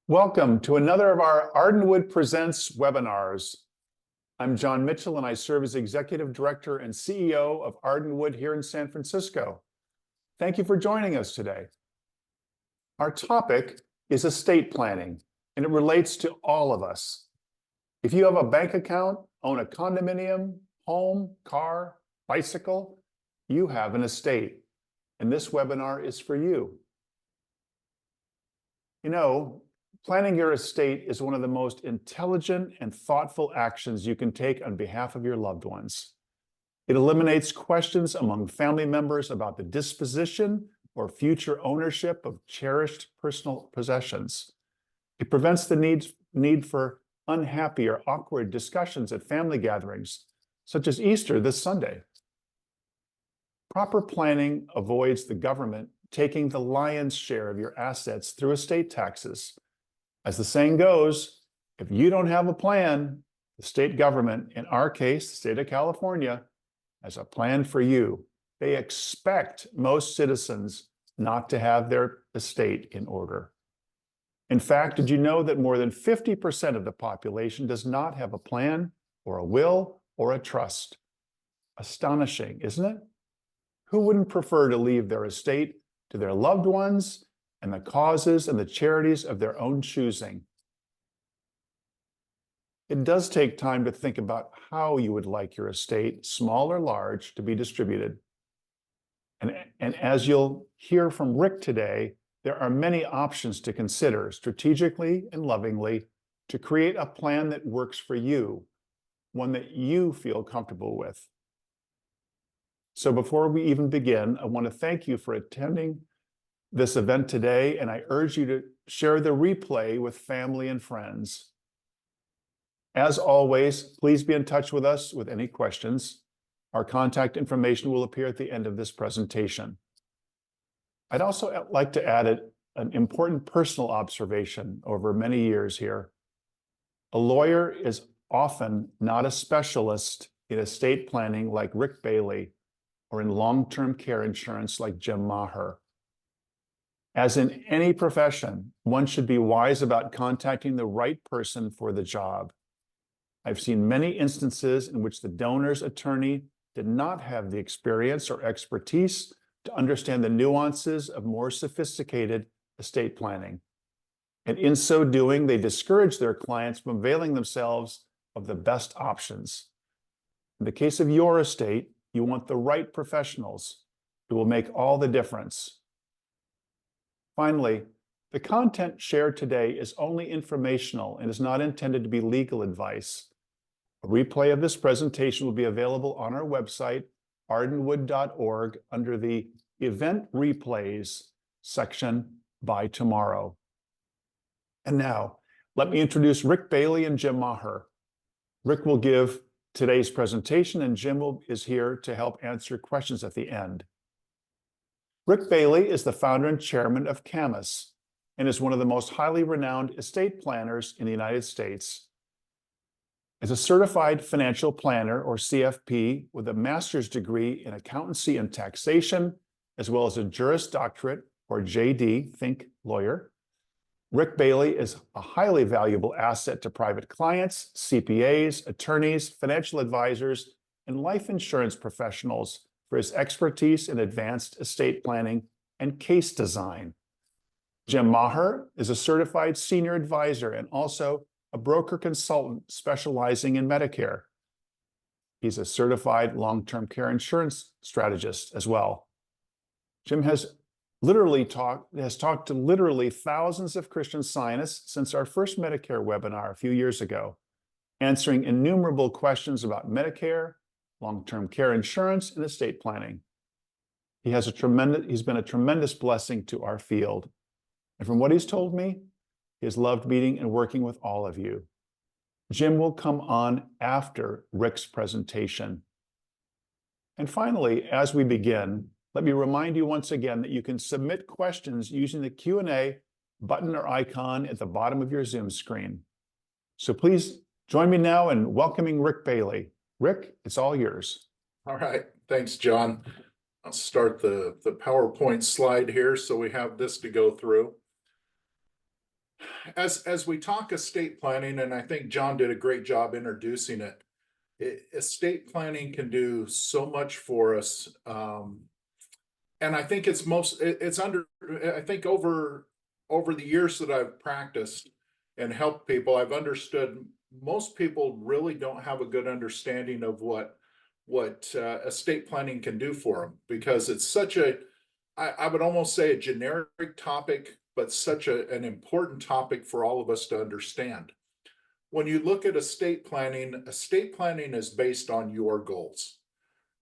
Welcome to another of our Arden Wood Presents webinars. I'm John Mitchell and I serve as Executive Director and CEO of Arden Wood here in San Francisco. Thank you for joining us today. Our topic is estate planning, and it relates to all of us. If you have a bank account, own a condominium, home, car, bicycle, you have an estate, and this webinar is for you. You know, planning your estate is one of the most intelligent and thoughtful actions you can take on behalf of your loved ones. It eliminates questions among family members about the disposition or future ownership of cherished personal possessions. It prevents the need for unhappy or awkward discussions at family gatherings, such as Easter this Sunday. Proper planning avoids the government taking the lion's share of your assets through estate taxes. As the saying goes, if you don't have a plan, the state government, in our case, the state of California, has a plan for you. They expect most citizens not to have their estate in order. In fact, did you know that more than 50% of the population does not have a plan or a will or a trust? Astonishing, isn't it? Who wouldn't prefer to leave their estate to their loved ones and the causes and the charities of their own choosing? It does take time to think about how you would like your estate, small or large, to be distributed. And as you'll hear from Rick today, there are many options to consider strategically and lovingly to create a plan that works for you, one that you feel comfortable with. So before we even begin, I want to thank you for attending this event today, and I urge you to share the replay with family and friends. As always, please be in touch with us with any questions. Our contact information will appear at the end of this presentation. I'd also like to add an important personal observation over many years here. A lawyer is often not a specialist in estate planning like Rick Bailey or in long-term care insurance like Jim Maher. As in any profession, one should be wise about contacting the right person for the job. I've seen many instances in which the donor's attorney did not have the experience or expertise to understand the nuances of more sophisticated estate planning. And in so doing, they discourage their clients from availing themselves of the best options. In the case of your estate, you want the right professionals who will make all the difference. Finally, the content shared today is only informational and is not intended to be legal advice. A replay of this presentation will be available on our website, ardenwood.org, under the Event Replays section by tomorrow. And now, let me introduce Rick Bailey and Jim Maher. Rick will give today's presentation, and Jim is here to help answer questions at the end. Rick Bailey is the founder and chairman of CAMUS and is one of the most highly renowned estate planners in the United States. As a certified financial planner, or CFP, with a master's degree in accountancy and taxation, as well as a Juris Doctorate, or JD, think lawyer, Rick Bailey is a highly valuable asset to private clients, CPAs, attorneys, financial advisors, and life insurance professionals for his expertise in advanced estate planning and case design. Jim Maher is a certified senior advisor and also a broker consultant specializing in Medicare. He's a certified long-term care insurance strategist as well. Jim has talked to literally thousands of Christian Scientists since our first Medicare webinar a few years ago, answering innumerable questions about Medicare, long-term care insurance, and estate planning. He's been a tremendous blessing to our field. And from what he's told me, he has loved meeting and working with all of you. Jim will come on after Rick's presentation. And finally, as we begin, let me remind you once again that you can submit questions using the Q&A button or icon at the bottom of your Zoom screen. So please join me now in welcoming Rick Bailey. Rick, it's all yours. All right, thanks, John. I'll start the PowerPoint slide here so we have this to go through. As we talk estate planning, and I think John did a great job introducing it, estate planning can do so much for us. And I think it's under, I think over the years that I've practiced and helped people, I've understood most people really don't have a good understanding of what estate planning can do for them, because it's such I would almost say a generic topic, but such an important topic for all of us to understand. When you look at estate planning is based on your goals.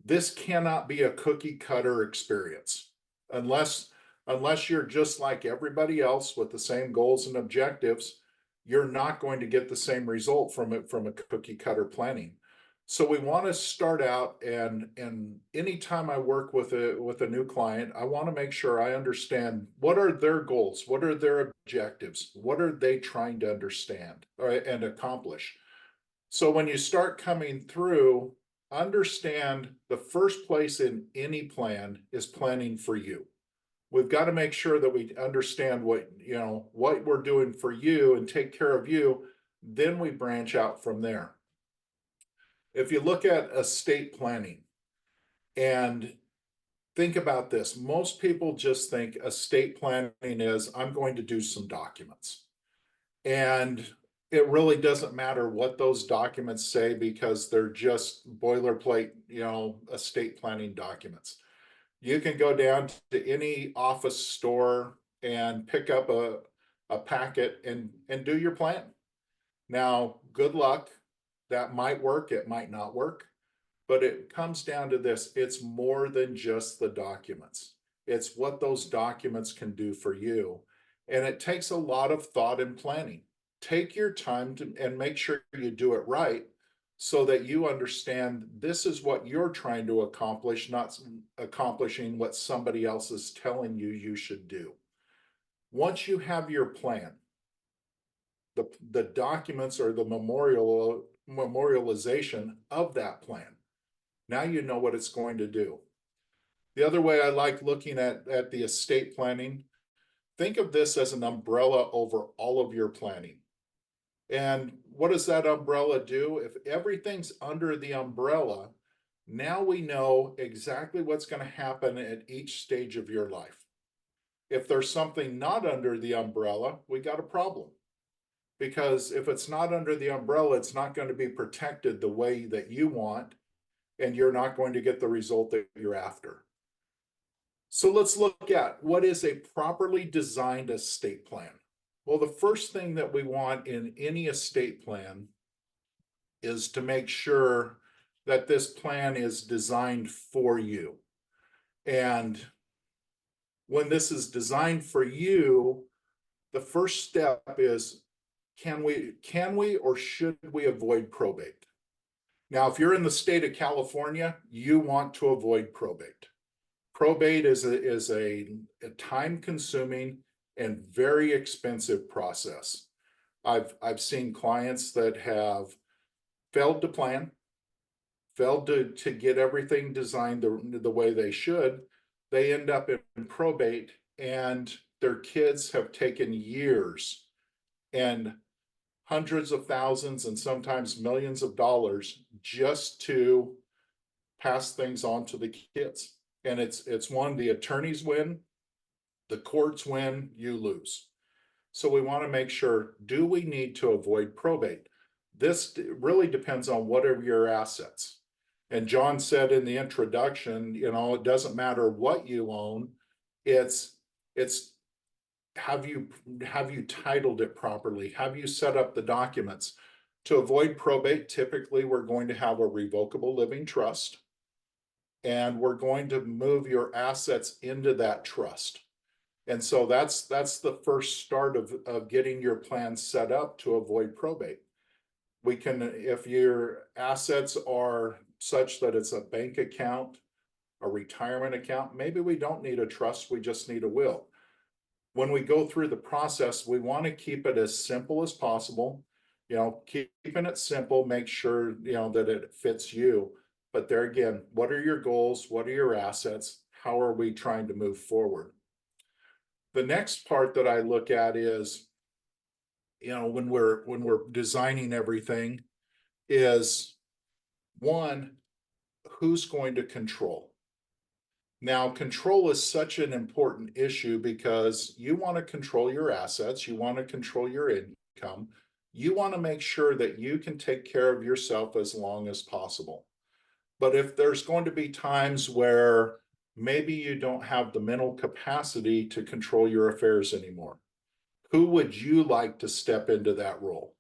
This cannot be a cookie cutter experience unless you're just like everybody else with the same goals and objectives. You're not going to get the same result from a cookie cutter planning. So we want to start out, and anytime I work with a new client, I want to make sure I understand what are their goals, what are their objectives, what are they trying to understand and accomplish. So when you start coming through, understand the first place in any plan is planning for you. We've got to make sure that we understand what we're doing for you and take care of you. Then we branch out from there. If you look at estate planning and think about this, most people just think estate planning is I'm going to do some documents. And it really doesn't matter what those documents say, because they're just boilerplate, estate planning documents. You can go down to any office store and pick up a packet and do your plan. Now, good luck. That might work, it might not work, but it comes down to this. It's more than just the documents. It's what those documents can do for you. And it takes a lot of thought and planning. Take your time and make sure you do it right, so that you understand this is what you're trying to accomplish, not accomplishing what somebody else is telling you should do. Once you have your plan, the documents or the memorialization of that plan, now you know what it's going to do. The other way I like looking at the estate planning, think of this as an umbrella over all of your planning. And what does that umbrella do? If everything's under the umbrella, now we know exactly what's going to happen at each stage of your life. If there's something not under the umbrella, we got a problem. Because if it's not under the umbrella, it's not going to be protected the way that you want, and you're not going to get the result that you're after. So let's look at what is a properly designed estate plan. Well, the first thing that we want in any estate plan is to make sure that this plan is designed for you. And when this is designed for you, the first step is, can we or should we avoid probate? Now, if you're in the state of California, you want to avoid probate. Probate is a time-consuming and very expensive process. I've seen clients that have failed to plan, failed to get everything designed the way they should. They end up in probate, and their kids have taken years and hundreds of thousands and sometimes millions of dollars just to pass things on to the kids. And it's one, the attorneys win, the courts win, you lose. So we want to make sure, do we need to avoid probate? This really depends on what are your assets. And John said in the introduction, it doesn't matter what you own, it's have you titled it properly? Have you set up the documents? To avoid probate, typically we're going to have a revocable living trust, and we're going to move your assets into that trust. And so that's the first start of getting your plan set up to avoid probate. We can, if your assets are such that it's a bank account, a retirement account, maybe we don't need a trust, we just need a will. When we go through the process, we want to keep it as simple as possible. Keeping it simple, make sure, that it fits you. But there again, what are your goals? What are your assets? How are we trying to move forward? The next part that I look at is, when we're designing everything is, one, who's going to control? Now, control is such an important issue because you want to control your assets, you want to control your income, you want to make sure that you can take care of yourself as long as possible. But if there's going to be times where maybe you don't have the mental capacity to control your affairs anymore, who would you like to step into that role?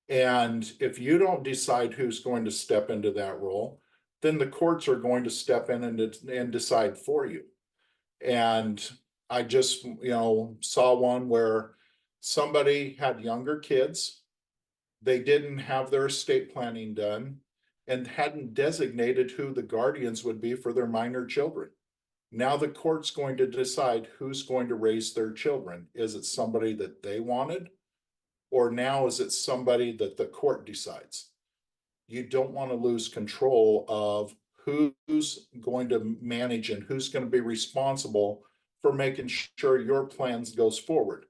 And if you don't decide who's going to step into that role, then the courts are going to step in and decide for you. And I just, saw one where somebody had younger kids. They didn't have their estate planning done and hadn't designated who the guardians would be for their minor children. Now the court's going to decide who's going to raise their children. Is it somebody that they wanted? Or now is it somebody that the court decides? You don't want to lose control of who's going to manage and who's going to be responsible for making sure your plans goes forward.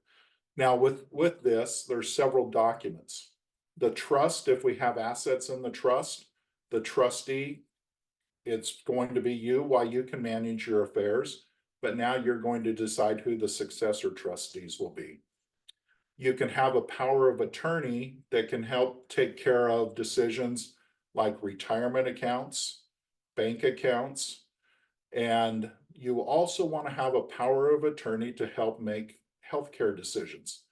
Now with this, there's several documents. The trust, if we have assets in the trust, the trustee, it's going to be you while you can manage your affairs, but now you're going to decide who the successor trustees will be. You can have a power of attorney that can help take care of decisions like retirement accounts, bank accounts, and you also want to have a power of attorney to help make healthcare decisions.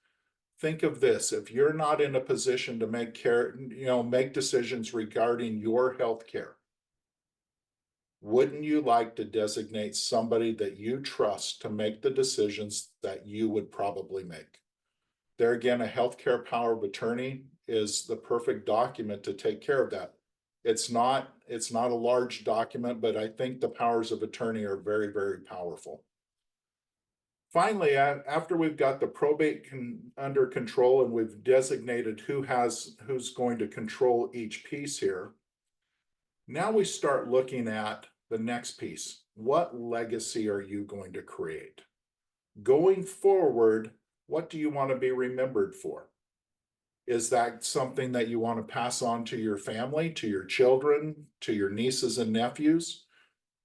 Think of this: if you're not in a position to make decisions regarding your healthcare, wouldn't you like to designate somebody that you trust to make the decisions that you would probably make? There again, a healthcare power of attorney is the perfect document to take care of that. It's not a large document, but I think the powers of attorney are very, very powerful. Finally, after we've got the probate under control and we've designated who's going to control each piece here, now we start looking at the next piece. What legacy are you going to create? Going forward, what do you want to be remembered for? Is that something that you want to pass on to your family, to your children, to your nieces and nephews?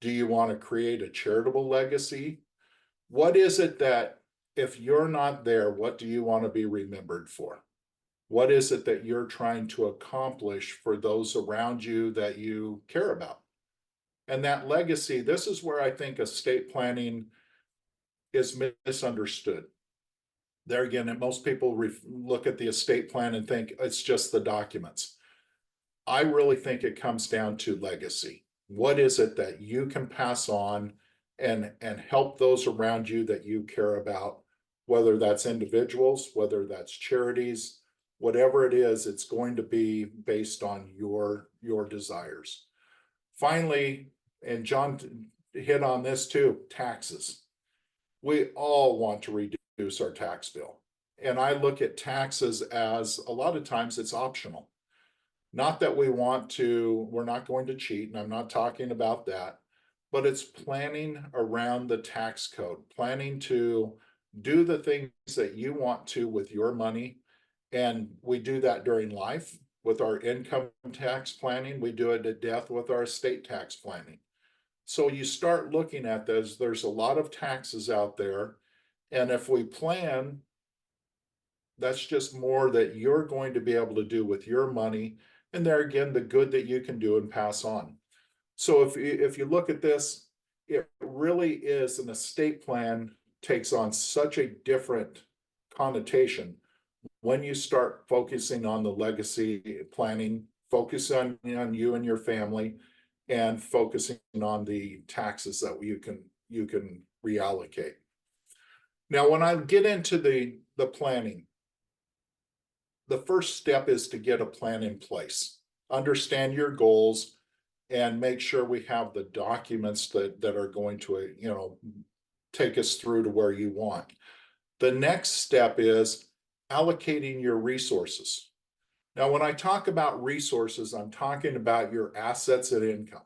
Do you want to create a charitable legacy? What is it that, if you're not there, what do you want to be remembered for? What is it that you're trying to accomplish for those around you that you care about? And that legacy, this is where I think estate planning is misunderstood. There again, and most people look at the estate plan and think it's just the documents. I really think it comes down to legacy. What is it that you can pass on and help those around you that you care about, whether that's individuals, whether that's charities, whatever it is, it's going to be based on your desires. Finally, and John hit on this too, taxes. We all want to reduce our tax bill. And I look at taxes as, a lot of times it's optional. Not that we're not going to cheat, and I'm not talking about that, but it's planning around the tax code, planning to do the things that you want to with your money. And we do that during life with our income tax planning. We do it at death with our estate tax planning. So you start looking at this, there's a lot of taxes out there. And if we plan, that's just more that you're going to be able to do with your money. And there again, the good that you can do and pass on. So if you look at this, it really is, an estate plan takes on such a different connotation when you start focusing on the legacy planning, focus on you and your family, and focusing on the taxes that you can reallocate. Now, when I get into the planning, the first step is to get a plan in place, understand your goals, and make sure we have the documents that are going to, take us through to where you want. The next step is allocating your resources. Now, when I talk about resources, I'm talking about your assets and income.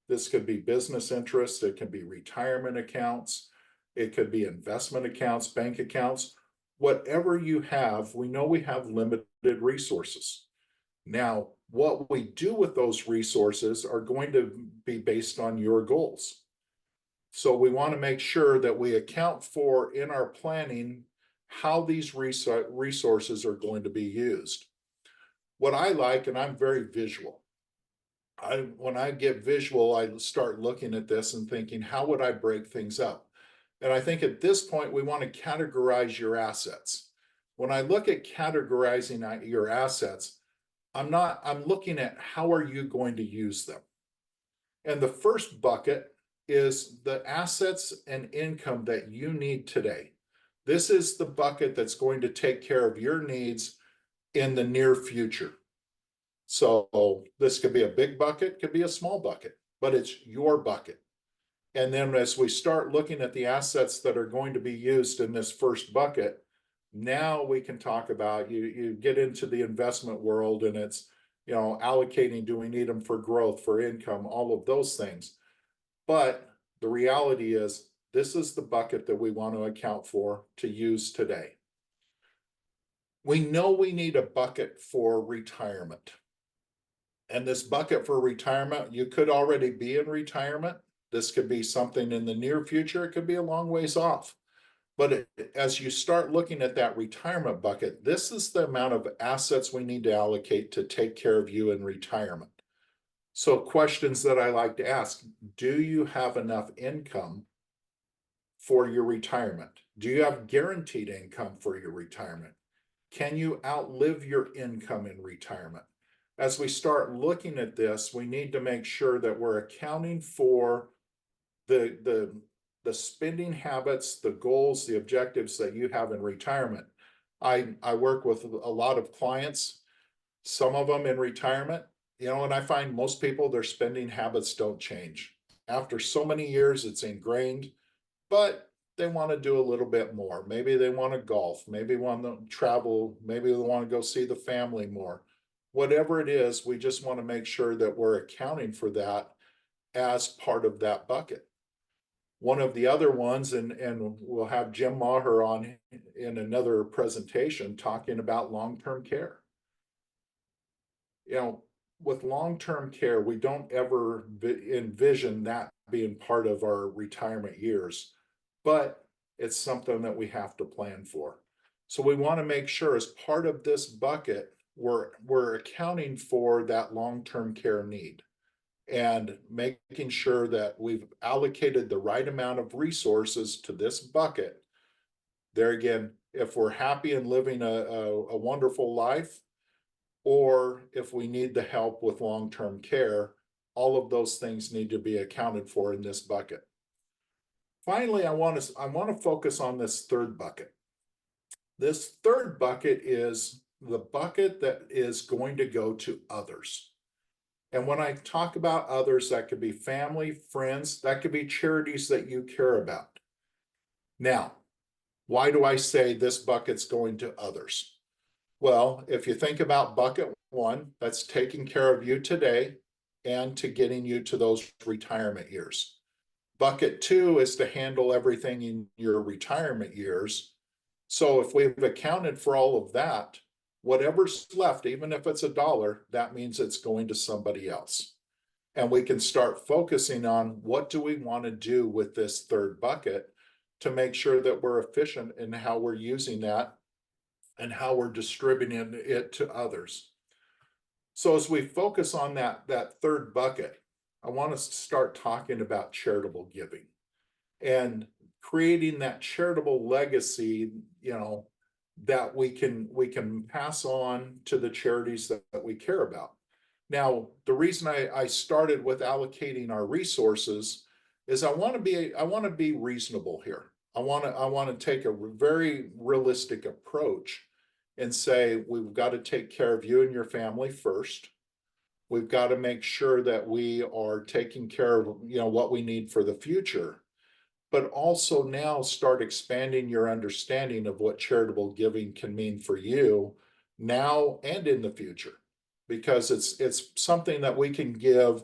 This could be business interests, it can be retirement accounts, it could be investment accounts, bank accounts, whatever you have, we know we have limited resources. Now, what we do with those resources are going to be based on your goals. So we want to make sure that we account for in our planning how these resources are going to be used. What I like, and I'm very visual. When I get visual, I start looking at this and thinking, how would I break things up? And I think at this point, we want to categorize your assets. When I look at categorizing your assets, I'm looking at how are you going to use them? And the first bucket is the assets and income that you need today. This is the bucket that's going to take care of your needs in the near future. So this could be a big bucket, could be a small bucket, but it's your bucket. And then as we start looking at the assets that are going to be used in this first bucket, now we can talk about, you get into the investment world, and it's, allocating, do we need them for growth, for income, all of those things. But the reality is, this is the bucket that we want to account for to use today. We know we need a bucket for retirement. And this bucket for retirement, you could already be in retirement. This could be something in the near future. It could be a long ways off. But as you start looking at that retirement bucket, this is the amount of assets we need to allocate to take care of you in retirement. So questions that I like to ask, do you have enough income for your retirement? Do you have guaranteed income for your retirement? Can you outlive your income in retirement? As we start looking at this, we need to make sure that we're accounting for the spending habits, the goals, the objectives that you have in retirement. I work with a lot of clients, some of them in retirement, and I find most people, their spending habits don't change. After so many years, it's ingrained, but they want to do a little bit more. Maybe they want to golf, maybe want to travel, maybe they want to go see the family more. Whatever it is, we just want to make sure that we're accounting for that as part of that bucket. One of the other ones, and we'll have Jim Maher on in another presentation talking about long-term care. With long-term care, we don't ever envision that being part of our retirement years, but it's something that we have to plan for. So we want to make sure as part of this bucket, we're accounting for that long-term care need and making sure that we've allocated the right amount of resources to this bucket. There again, if we're happy and living a wonderful life, or if we need the help with long-term care, all of those things need to be accounted for in this bucket. Finally, I want to focus on this third bucket. This third bucket is the bucket that is going to go to others. And when I talk about others, that could be family, friends, that could be charities that you care about. Now, why do I say this bucket's going to others? Well, if you think about bucket one, that's taking care of you today and to getting you to those retirement years. Bucket two is to handle everything in your retirement years. So if we've accounted for all of that, whatever's left, even if it's $1, that means it's going to somebody else. And we can start focusing on what do we want to do with this third bucket to make sure that we're efficient in how we're using that and how we're distributing it to others. So as we focus on that third bucket, I want us to start talking about charitable giving and creating that charitable legacy, that we can pass on to the charities that we care about. Now, the reason I started with allocating our resources is I want to be reasonable here. I want to take a very realistic approach and say, we've got to take care of you and your family first. We've got to make sure that we are taking care of, what we need for the future, but also now start expanding your understanding of what charitable giving can mean for you now and in the future, because it's something that we can give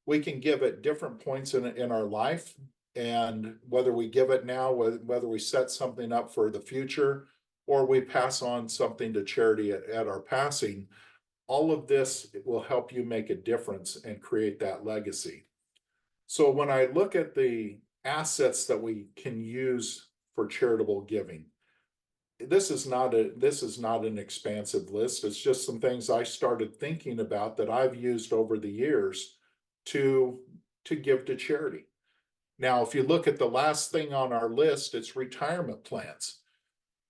at different points in our life. And whether we give it now, whether we set something up for the future, or we pass on something to charity at our passing. All of this will help you make a difference and create that legacy. So when I look at the assets that we can use for charitable giving, this is not an expansive list. It's just some things I started thinking about that I've used over the years to give to charity. Now, if you look at the last thing on our list, it's retirement plans.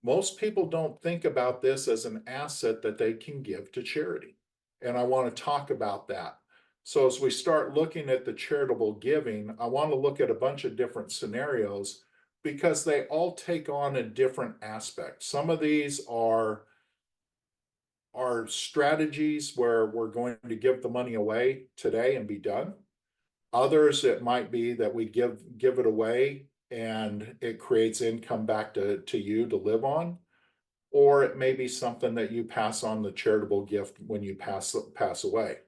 Most people don't think about this as an asset that they can give to charity. And I want to talk about that. So as we start looking at the charitable giving, I want to look at a bunch of different scenarios because they all take on a different aspect. Some of these are strategies where we're going to give the money away today and be done. Others, it might be that we give it away and it creates income back to you to live on. Or it may be something that you pass on the charitable gift when you pass away.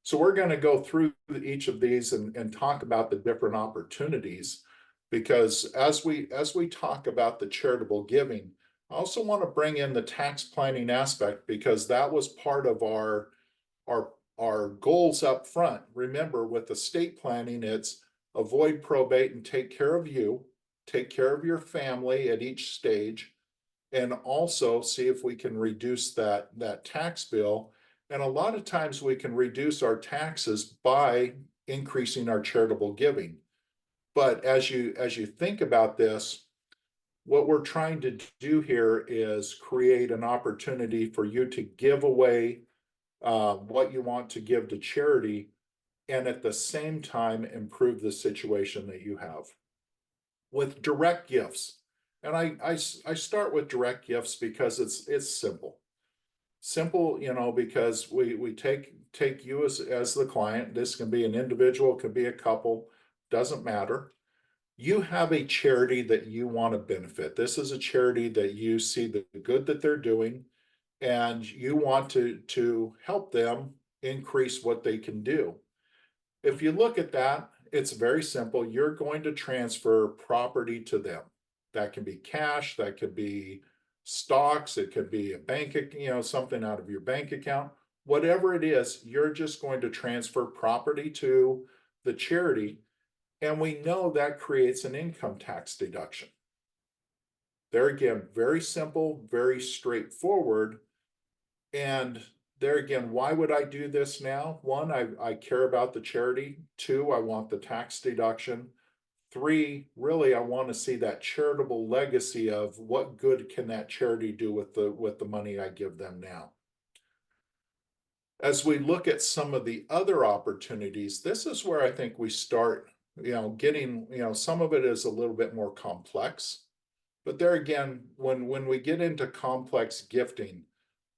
So we're going to go through each of these and talk about the different opportunities, because as we talk about the charitable giving, I also want to bring in the tax planning aspect, because that was part of our goals up front. Remember, with estate planning, it's avoid probate and take care of you, take care of your family at each stage, and also see if we can reduce that tax bill. And a lot of times we can reduce our taxes by increasing our charitable giving. But as you think about this, what we're trying to do here is create an opportunity for you to give away what you want to give to charity, and at the same time improve the situation that you have. With direct gifts, and I start with direct gifts because it's simple. Simple, because we take you as the client. This can be an individual, could be a couple, doesn't matter. You have a charity that you want to benefit. This is a charity that you see the good that they're doing, and you want to help them increase what they can do. If you look at that, it's very simple. You're going to transfer property to them. That can be cash, that could be stocks, it could be a bank, something out of your bank account. Whatever it is, you're just going to transfer property to the charity. And we know that creates an income tax deduction. There again, very simple, very straightforward. And there again, why would I do this now? One, I care about the charity. Two, I want the tax deduction. Three, really, I want to see that charitable legacy of what good can that charity do with the money I give them now. As we look at some of the other opportunities, this is where I think we start, getting, some of it is a little bit more complex. But there again, when we get into complex gifting,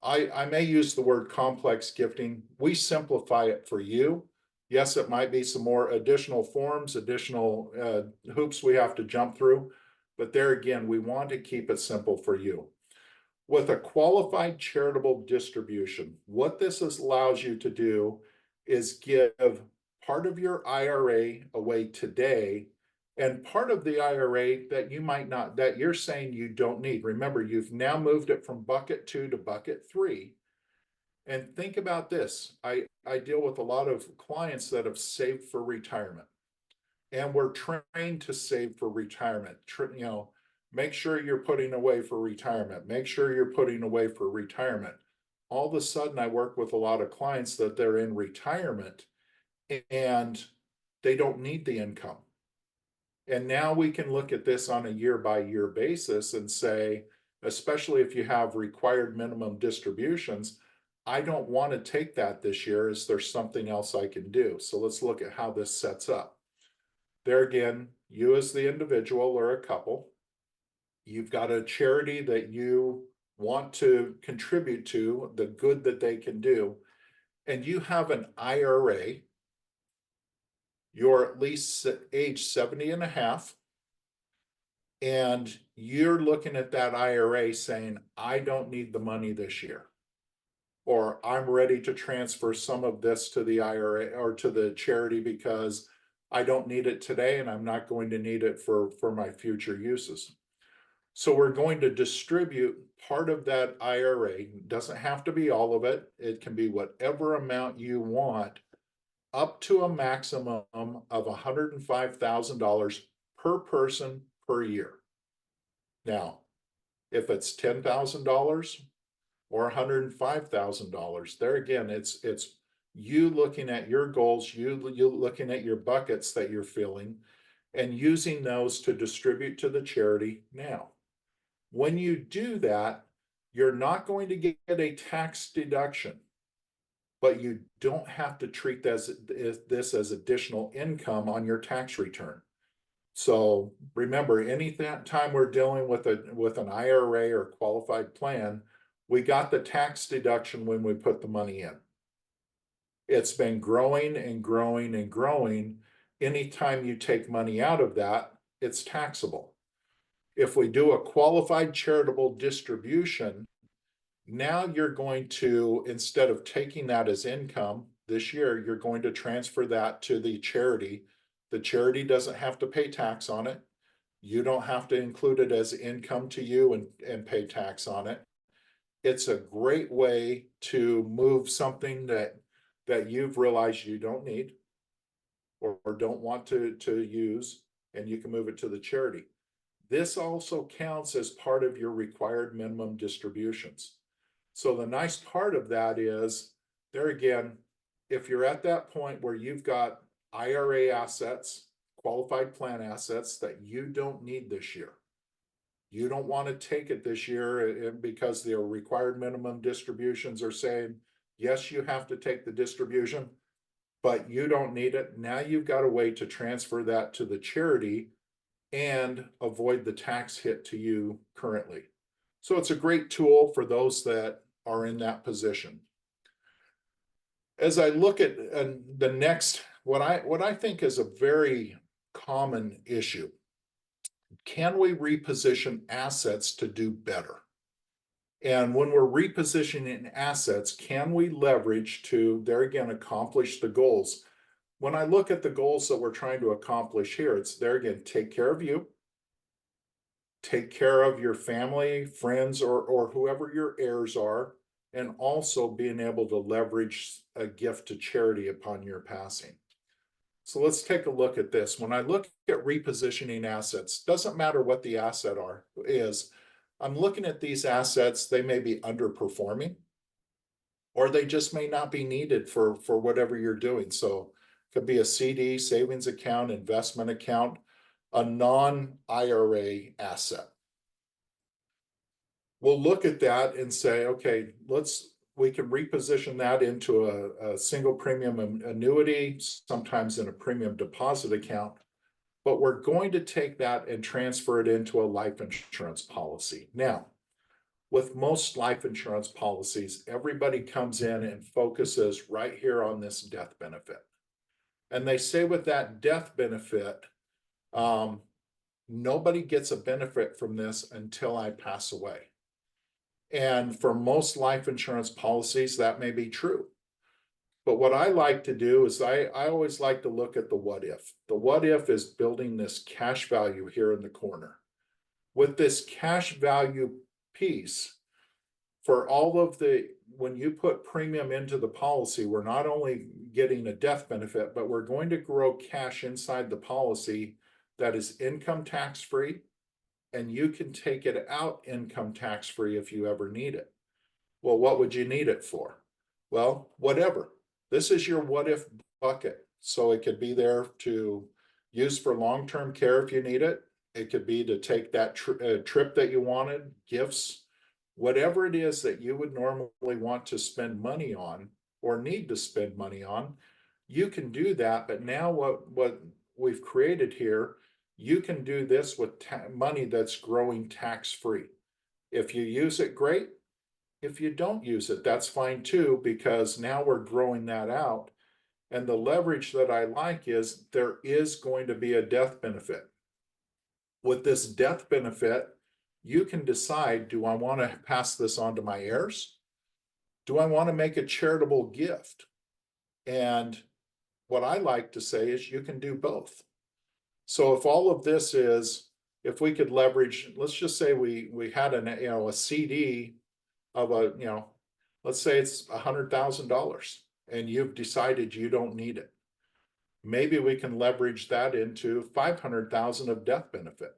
I may use the word complex gifting. We simplify it for you. Yes, it might be some more additional forms, additional hoops we have to jump through. But there again, we want to keep it simple for you. With a qualified charitable distribution, what this allows you to do is give part of your IRA away today, and part of the IRA that you might not, that you're saying you don't need. Remember, you've now moved it from bucket 2 to bucket 3. And think about this. I deal with a lot of clients that have saved for retirement, and we're trained to save for retirement. Make sure you're putting away for retirement. Make sure you're putting away for retirement. All of a sudden, I work with a lot of clients that they're in retirement and they don't need the income. And now we can look at this on a year-by-year basis and say, especially if you have required minimum distributions, I don't want to take that this year. Is there something else I can do? So let's look at how this sets up. There again, you as the individual or a couple, you've got a charity that you want to contribute to, the good that they can do, and you have an IRA. You're at least age 70 and a half, and you're looking at that IRA saying, I don't need the money this year, or I'm ready to transfer some of this to the IRA or to the charity because I don't need it today and I'm not going to need it for my future uses. So we're going to distribute part of that IRA. It doesn't have to be all of it. It can be whatever amount you want, up to a maximum of $105,000 per person per year. Now, if it's $10,000 or $105,000, there again, it's you looking at your goals, you looking at your buckets that you're filling, and using those to distribute to the charity now. When you do that, you're not going to get a tax deduction, but you don't have to treat this as additional income on your tax return. So remember, any time we're dealing with an IRA or qualified plan, we got the tax deduction when we put the money in. It's been growing and growing and growing. Anytime you take money out of that, it's taxable. If we do a qualified charitable distribution, now you're going to, instead of taking that as income this year, you're going to transfer that to the charity. The charity doesn't have to pay tax on it. You don't have to include it as income to you and pay tax on it. It's a great way to move something that you've realized you don't need or don't want to use, and you can move it to the charity. This also counts as part of your required minimum distributions. So the nice part of that is, there again, if you're at that point where you've got IRA assets, qualified plan assets that you don't need this year, you don't want to take it this year because the required minimum distributions are saying, yes, you have to take the distribution, but you don't need it. Now you've got a way to transfer that to the charity and avoid the tax hit to you currently. So it's a great tool for those that are in that position. As I look at the next, what I think is a very common issue, can we reposition assets to do better? And when we're repositioning assets, can we leverage to, there again, accomplish the goals? When I look at the goals that we're trying to accomplish here, it's there again, take care of you, take care of your family, friends, or whoever your heirs are, and also being able to leverage a gift to charity upon your passing. So let's take a look at this. When I look at repositioning assets, doesn't matter what the asset is, I'm looking at these assets, they may be underperforming, or they just may not be needed for whatever you're doing. So it could be a CD, savings account, investment account, a non-IRA asset. We'll look at that and say, okay, we can reposition that into a single premium annuity, sometimes in a premium deposit account, but we're going to take that and transfer it into a life insurance policy. Now, with most life insurance policies, everybody comes in and focuses right here on this death benefit. And they say with that death benefit, nobody gets a benefit from this until I pass away. And for most life insurance policies, that may be true. But what I like to do is I always like to look at the what if. The what if is building this cash value here in the corner. With this cash value piece, for all of when you put premium into the policy, we're not only getting a death benefit, but we're going to grow cash inside the policy that is income tax free, and you can take it out income tax free if you ever need it. Well, what would you need it for? Well, whatever. This is your what if bucket. So it could be there to use for long-term care if you need it. It could be to take that trip that you wanted, gifts, whatever it is that you would normally want to spend money on or need to spend money on, you can do that. But now what we've created here, you can do this with money that's growing tax-free. If you use it, great. If you don't use it, that's fine too, because now we're growing that out. And the leverage that I like is there is going to be a death benefit. With this death benefit, you can decide, do I want to pass this on to my heirs? Do I want to make a charitable gift? And what I like to say is you can do both. So if all of this is if we could leverage, let's just say we had a CD of let's say it's $100,000 and you've decided you don't need it. Maybe we can leverage that into 500,000 of death benefit.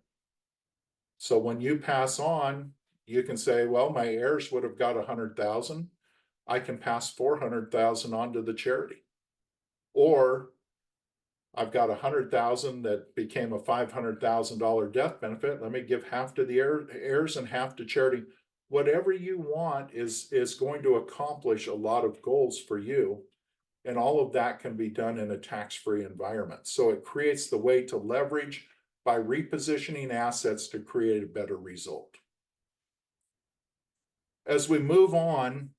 So when you pass on, you can say, well, my heirs would have got 100,000. I can pass 400,000 on to the charity. Or I've got 100,000 that became a $500,000 death benefit. Let me give half to the heirs and half to charity. Whatever you want is going to accomplish a lot of goals for you. And all of that can be done in a tax-free environment. So it creates the way to leverage by repositioning assets to create a better result. As we move on,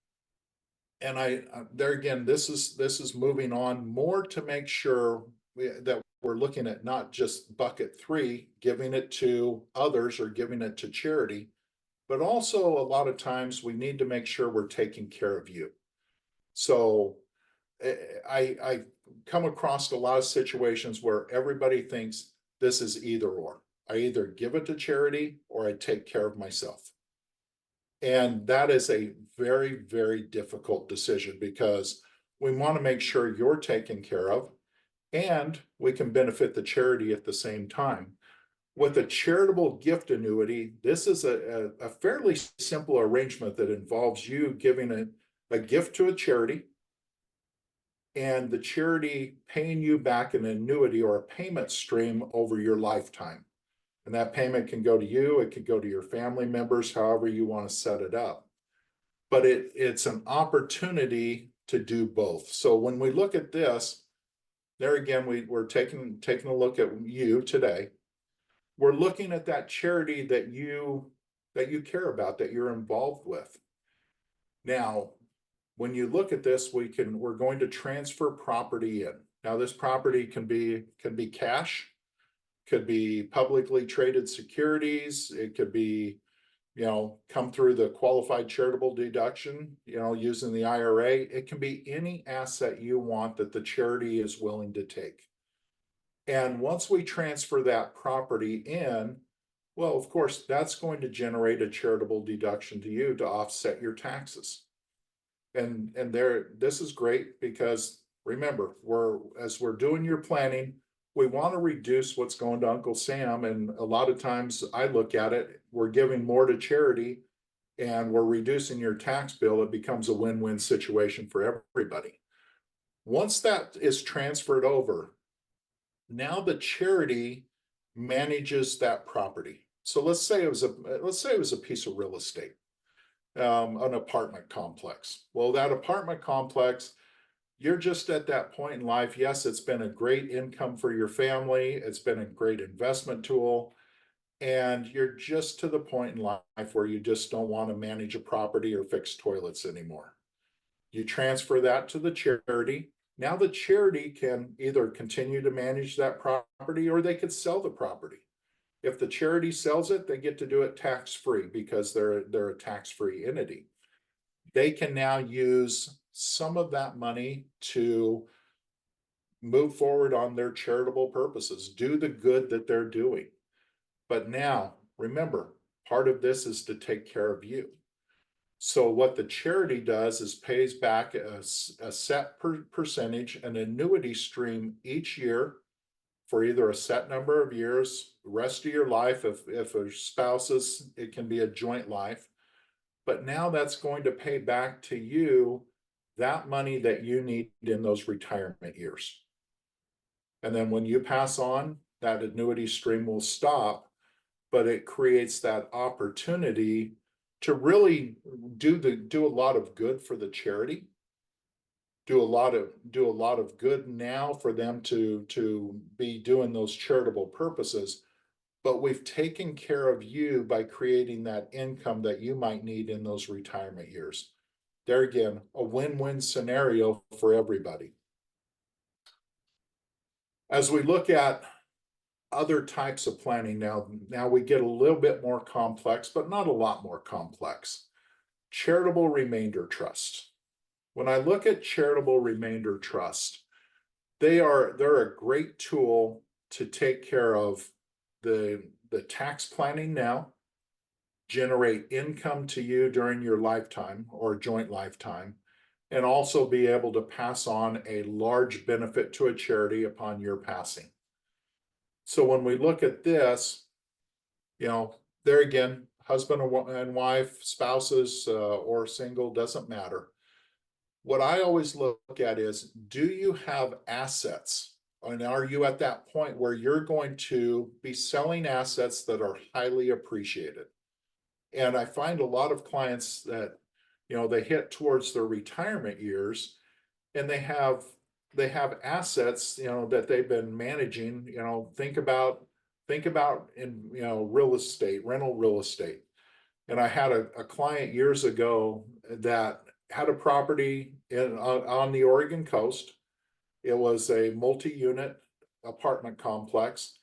and there again, this is moving on more to make sure that we're looking at not just bucket 3, giving it to others or giving it to charity, but also a lot of times we need to make sure we're taking care of you. So I come across a lot of situations where everybody thinks this is either or. I either give it to charity or I take care of myself. And that is a very, very difficult decision because we want to make sure you're taken care of and we can benefit the charity at the same time. With a charitable gift annuity, this is a fairly simple arrangement that involves you giving a gift to a charity and the charity paying you back an annuity or a payment stream over your lifetime. And that payment can go to you, it could go to your family members, however you want to set it up. But it's an opportunity to do both. So when we look at this, there again, we're taking a look at you today. We're looking at that charity that you care about, that you're involved with. Now, when you look at this, we're going to transfer property in. Now, this property can be cash, could be publicly traded securities, it could be, come through the qualified charitable deduction, using the IRA. It can be any asset you want that the charity is willing to take. And once we transfer that property in, well, of course, that's going to generate a charitable deduction to you to offset your taxes. And this is great because remember, as we're doing your planning, we want to reduce what's going to Uncle Sam. And a lot of times I look at it, we're giving more to charity and we're reducing your tax bill. It becomes a win-win situation for everybody. Once that is transferred over, now the charity manages that property. So let's say it was a piece of real estate, an apartment complex. Well, that apartment complex, you're just at that point in life. Yes, it's been a great income for your family. It's been a great investment tool. And you're just to the point in life where you just don't want to manage a property or fix toilets anymore. You transfer that to the charity. Now the charity can either continue to manage that property or they could sell the property. If the charity sells it, they get to do it tax-free because they're a tax-free entity. They can now use some of that money to move forward on their charitable purposes, do the good that they're doing. But now, remember, part of this is to take care of you. So what the charity does is pays back a set percentage, an annuity stream each year for either a set number of years, the rest of your life. If a spouses, it can be a joint life. But now that's going to pay back to you that money that you need in those retirement years. And then when you pass on, that annuity stream will stop, but it creates that opportunity to really do a lot of good for the charity, do a lot of good now for them to be doing those charitable purposes. But we've taken care of you by creating that income that you might need in those retirement years. There again, a win-win scenario for everybody. As we look at other types of planning now we get a little bit more complex, but not a lot more complex. Charitable remainder trust. When I look at charitable remainder trust, they're a great tool to take care of the the tax planning now, generate income to you during your lifetime or joint lifetime, and also be able to pass on a large benefit to a charity upon your passing. So when we look at this, there again, husband and wife, spouses, or single, doesn't matter. What I always look at is, do you have assets? And are you at that point where you're going to be selling assets that are highly appreciated? And I find a lot of clients that, they hit towards their retirement years and they have assets, that they've been managing, think about in, real estate, rental real estate. And I had a client years ago that had a property on the Oregon coast. It was a multi-unit apartment complex,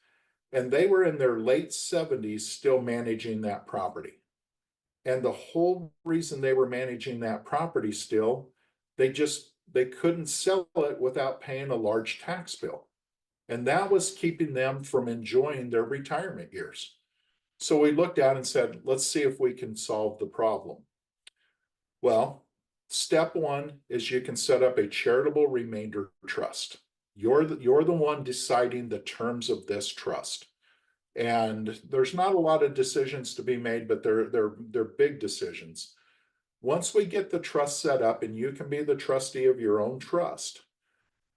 and they were in their late 70s still managing that property. And the whole reason they were managing that property still, they couldn't sell it without paying a large tax bill. And that was keeping them from enjoying their retirement years. So we looked at and said, let's see if we can solve the problem. Well, step one is you can set up a charitable remainder trust. You're the one deciding the terms of this trust. And there's not a lot of decisions to be made, but they're big decisions. Once we get the trust set up and you can be the trustee of your own trust,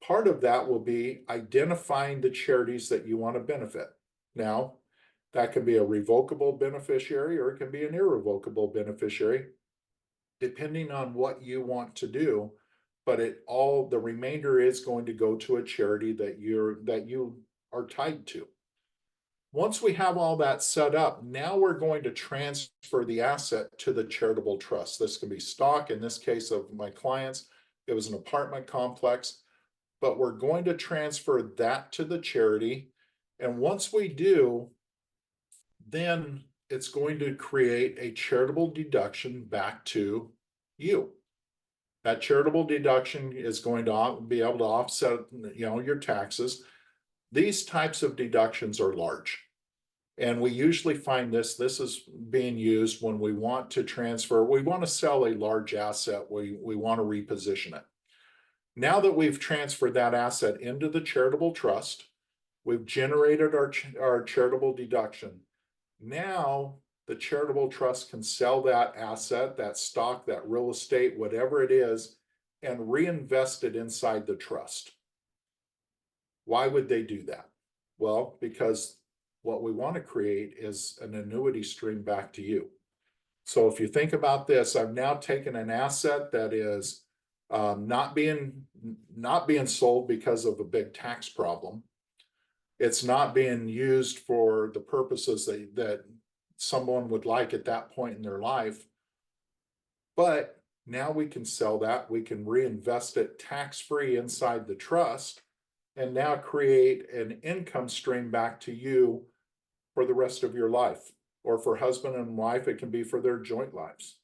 part of that will be identifying the charities that you want to benefit. Now, that can be a revocable beneficiary or it can be an irrevocable beneficiary, depending on what you want to do. But the remainder is going to go to a charity that you are tied to. Once we have all that set up, now we're going to transfer the asset to the charitable trust. This can be stock. In this case of my clients, it was an apartment complex, but we're going to transfer that to the charity. And once we do, then it's going to create a charitable deduction back to you. That charitable deduction is going to be able to offset, your taxes. These types of deductions are large. And we usually find this is being used when we want to transfer, we want to sell a large asset, we want to reposition it. Now that we've transferred that asset into the charitable trust, we've generated our charitable deduction. Now the charitable trust can sell that asset, that stock, that real estate, whatever it is, and reinvest it inside the trust. Why would they do that? Well, because what we want to create is an annuity stream back to you. So if you think about this, I've now taken an asset that is not being sold because of a big tax problem. It's not being used for the purposes that someone would like at that point in their life. But now we can sell that, we can reinvest it tax-free inside the trust, and now create an income stream back to you for the rest of your life. Or for husband and wife, it can be for their joint lives.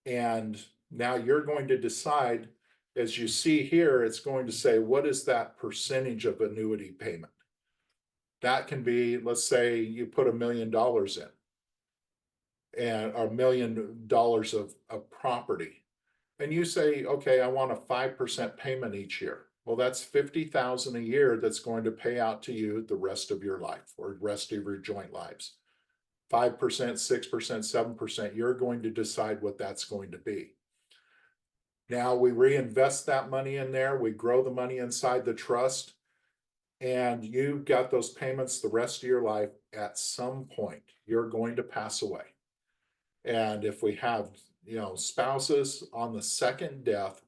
And now you're going to decide, as you see here, it's going to say, what is that percentage of annuity payment? That can be, let's say you put $1 million in, and $1 million of property. And you say, okay, I want a 5% payment each year. Well, that's $50,000 a year that's going to pay out to you the rest of your life or rest of your joint lives. 5%, 6%, 7%, you're going to decide what that's going to be. Now we reinvest that money in there, we grow the money inside the trust, and you've got those payments the rest of your life. At some point, you're going to pass away. And if we have, spouses on the second death,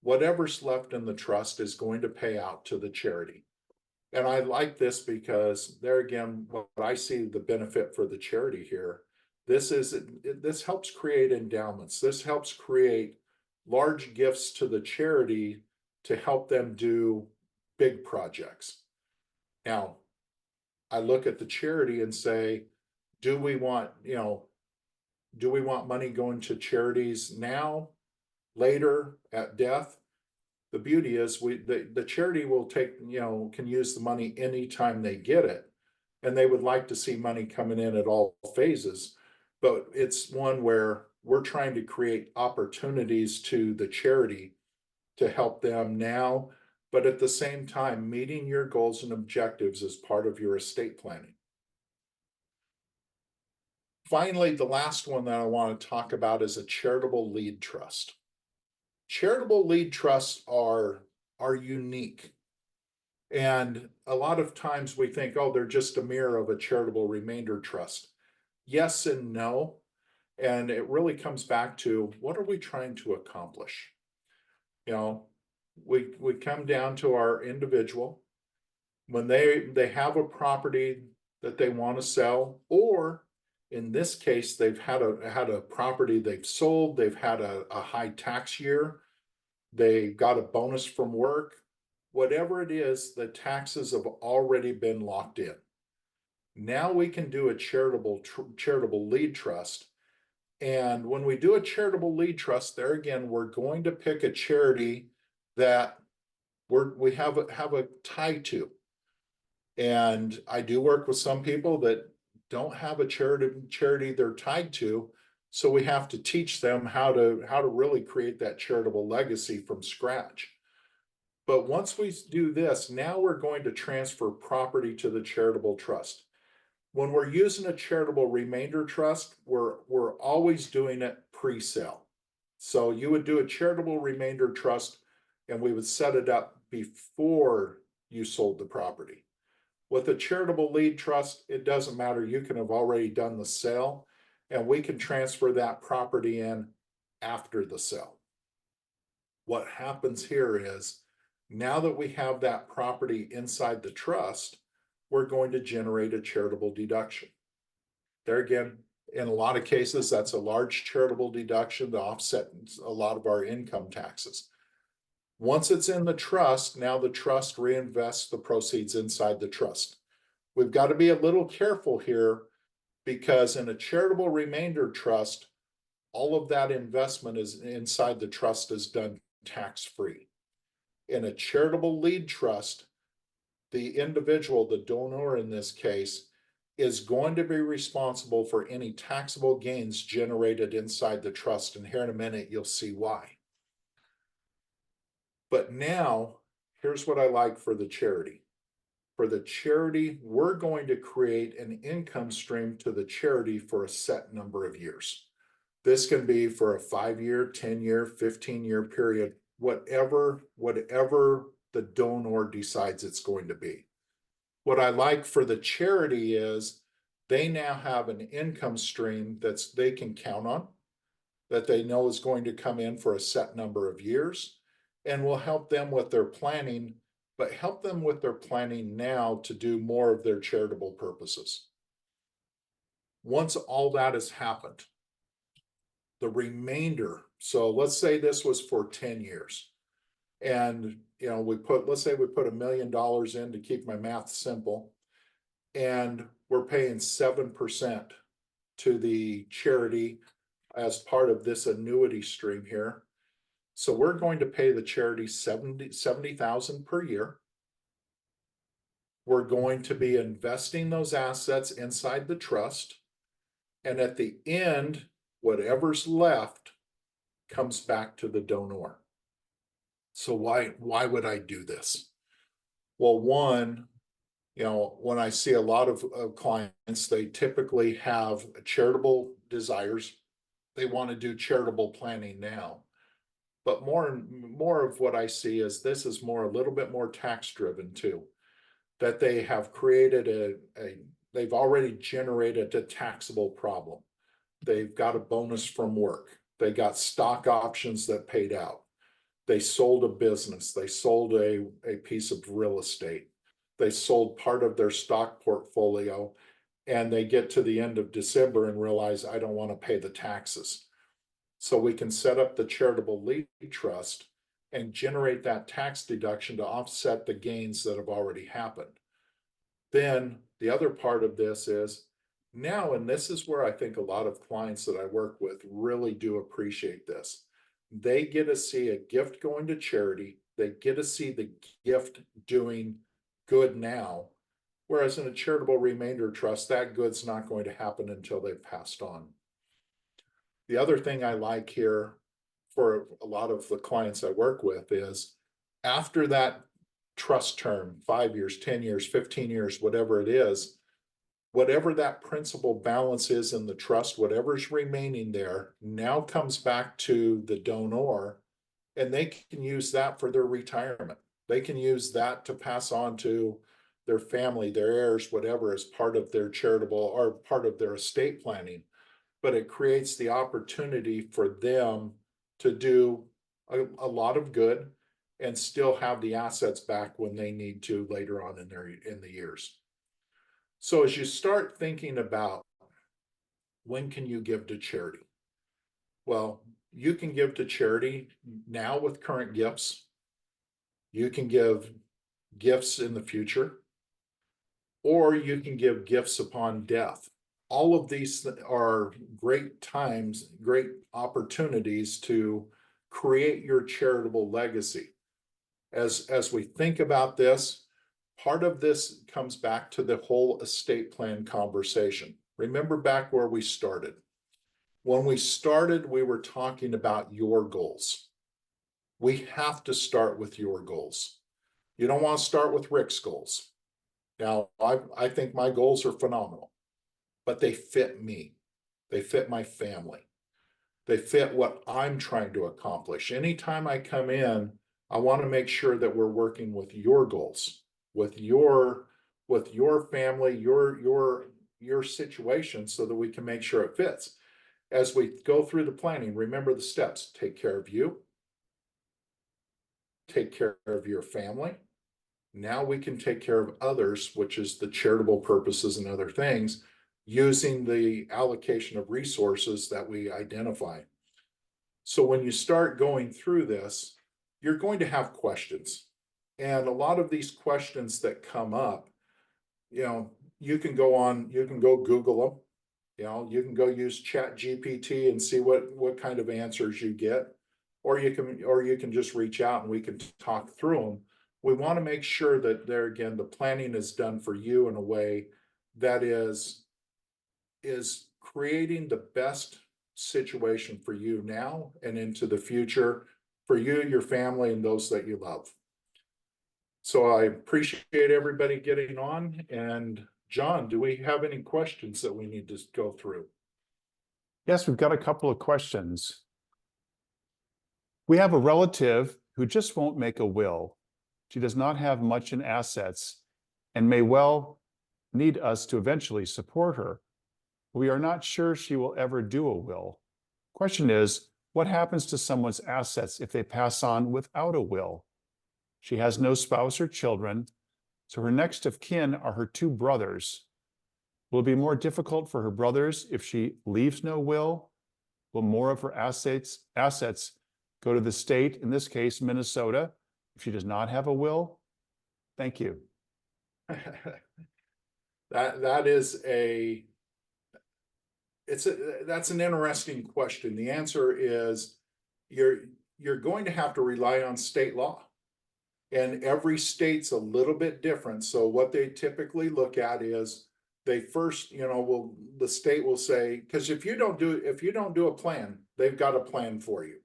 whatever's left in the trust is going to pay out to the charity. And I like this because there again, what I see the benefit for the charity here, this helps create endowments. This helps create large gifts to the charity to help them do big projects. Now, I look at the charity and say, do we want money going to charities now, later, at death? The beauty is the charity will take, can use the money anytime they get it. and they would like to see money coming in at all phases. But it's one where we're trying to create opportunities to the charity to help them now, but at the same time, meeting your goals and objectives as part of your estate planning. Finally, the last one that I want to talk about is a charitable lead trust. Charitable lead trusts are unique. And a lot of times we think, oh, they're just a mirror of a charitable remainder trust. Yes and no. And it really comes back to, what are we trying to accomplish? You know, we come down to our individual. When they have a property that they want to sell, or in this case, they've had a property they've sold, they've had a high tax year, they got a bonus from work, whatever it is, the taxes have already been locked in. Now we can do a charitable lead trust. And when we do a charitable lead trust, there again, we're going to pick a charity that we have a tie to. And I do work with some people that don't have a charity they're tied to. So we have to teach them how to really create that charitable legacy from scratch. But once we do this, now we're going to transfer property to the charitable trust. When we're using a charitable remainder trust, we're always doing it pre-sale. So you would do a charitable remainder trust and we would set it up before you sold the property. With a charitable lead trust, it doesn't matter. You can have already done the sale and we can transfer that property in after the sale. What happens here is, now that we have that property inside the trust, we're going to generate a charitable deduction. There again, in a lot of cases, that's a large charitable deduction to offset a lot of our income taxes. Once it's in the trust, now the trust reinvests the proceeds inside the trust. We've got to be a little careful here, because in a charitable remainder trust, all of that investment is inside the trust is done tax-free. In a charitable lead trust, the individual, the donor in this case, is going to be responsible for any taxable gains generated inside the trust. And here in a minute, you'll see why. But now, here's what I like for the charity. For the charity, we're going to create an income stream to the charity for a set number of years. This can be for a 5-year, 10-year, 15-year period, whatever the donor decides it's going to be. What I like for the charity is they now have an income stream that they can count on, that they know is going to come in for a set number of years, and will help them with their planning, but help them with their planning now to do more of their charitable purposes. Once all that has happened, the remainder, so let's say this was for 10 years. And let's say we put $1 million in, to keep my math simple, and we're paying 7% to the charity as part of this annuity stream here. So we're going to pay the charity $70,000 per year. We're going to be investing those assets inside the trust. And at the end, whatever's left comes back to the donor. So why would I do this? Well, one, when I see a lot of clients, they typically have charitable desires. They want to do charitable planning now. But more of what I see is this is a little bit more tax driven too. That they have created they've already generated a taxable problem. They've got a bonus from work. They got stock options that paid out. They sold a business. They sold a piece of real estate. They sold part of their stock portfolio, and they get to the end of December and realize, I don't want to pay the taxes. So we can set up the charitable lead trust and generate that tax deduction to offset the gains that have already happened. Then the other part of this is now, and this is where I think a lot of clients that I work with really do appreciate this. They get to see a gift going to charity. They get to see the gift doing good now. Whereas in a charitable remainder trust, that good's not going to happen until they've passed on. The other thing I like here for a lot of the clients I work with is after that trust term, 5 years, 10 years, 15 years, whatever it is, whatever that principal balance is in the trust, whatever's remaining there now comes back to the donor, and they can use that for their retirement. They can use that to pass on to their family, their heirs, whatever, as part of their charitable or part of their estate planning. But it creates the opportunity for them to do a lot of good and still have the assets back when they need to later on in the years. So as you start thinking about when can you give to charity? Well, you can give to charity now with current gifts. You can give gifts in the future, or you can give gifts upon death. All of these are great times, great opportunities to create your charitable legacy. As we think about this, part of this comes back to the whole estate plan conversation. Remember back where we started. When we started, we were talking about your goals. We have to start with your goals. You don't want to start with Rick's goals. Now, I think my goals are phenomenal, but they fit me. They fit my family. They fit what I'm trying to accomplish. Anytime I come in, I want to make sure that we're working with your goals, with your family, your situation, so that we can make sure it fits. As we go through the planning, remember the steps. Take care of you. Take care of your family. Now we can take care of others, which is the charitable purposes and other things, using the allocation of resources that we identify. So when you start going through this, you're going to have questions. And a lot of these questions that come up, you can go Google them. You can go use Chat GPT and see what kind of answers you get, or you can just reach out and we can talk through them. We want to make sure that there again, the planning is done for you in a way that is creating the best situation for you now and into the future for you, your family, and those that you love. So I appreciate everybody getting on. And John, do we have any questions that we need to go through? Yes, we've got a couple of questions. We have a relative who just won't make a will. She does not have much in assets and may well need us to eventually support her. We are not sure she will ever do a will. Question is, what happens to someone's assets if they pass on without a will? She has no spouse or children, so her next of kin are her two brothers. Will it be more difficult for her brothers if she leaves no will? Will more of her assets go to the state, in this case, Minnesota, if she does not have a will? Thank you. That's an interesting question. The answer is you're going to have to rely on state law. And every state's a little bit different. So what they typically look at is they first, the state will say, because if you don't do a plan, they've got a plan for you.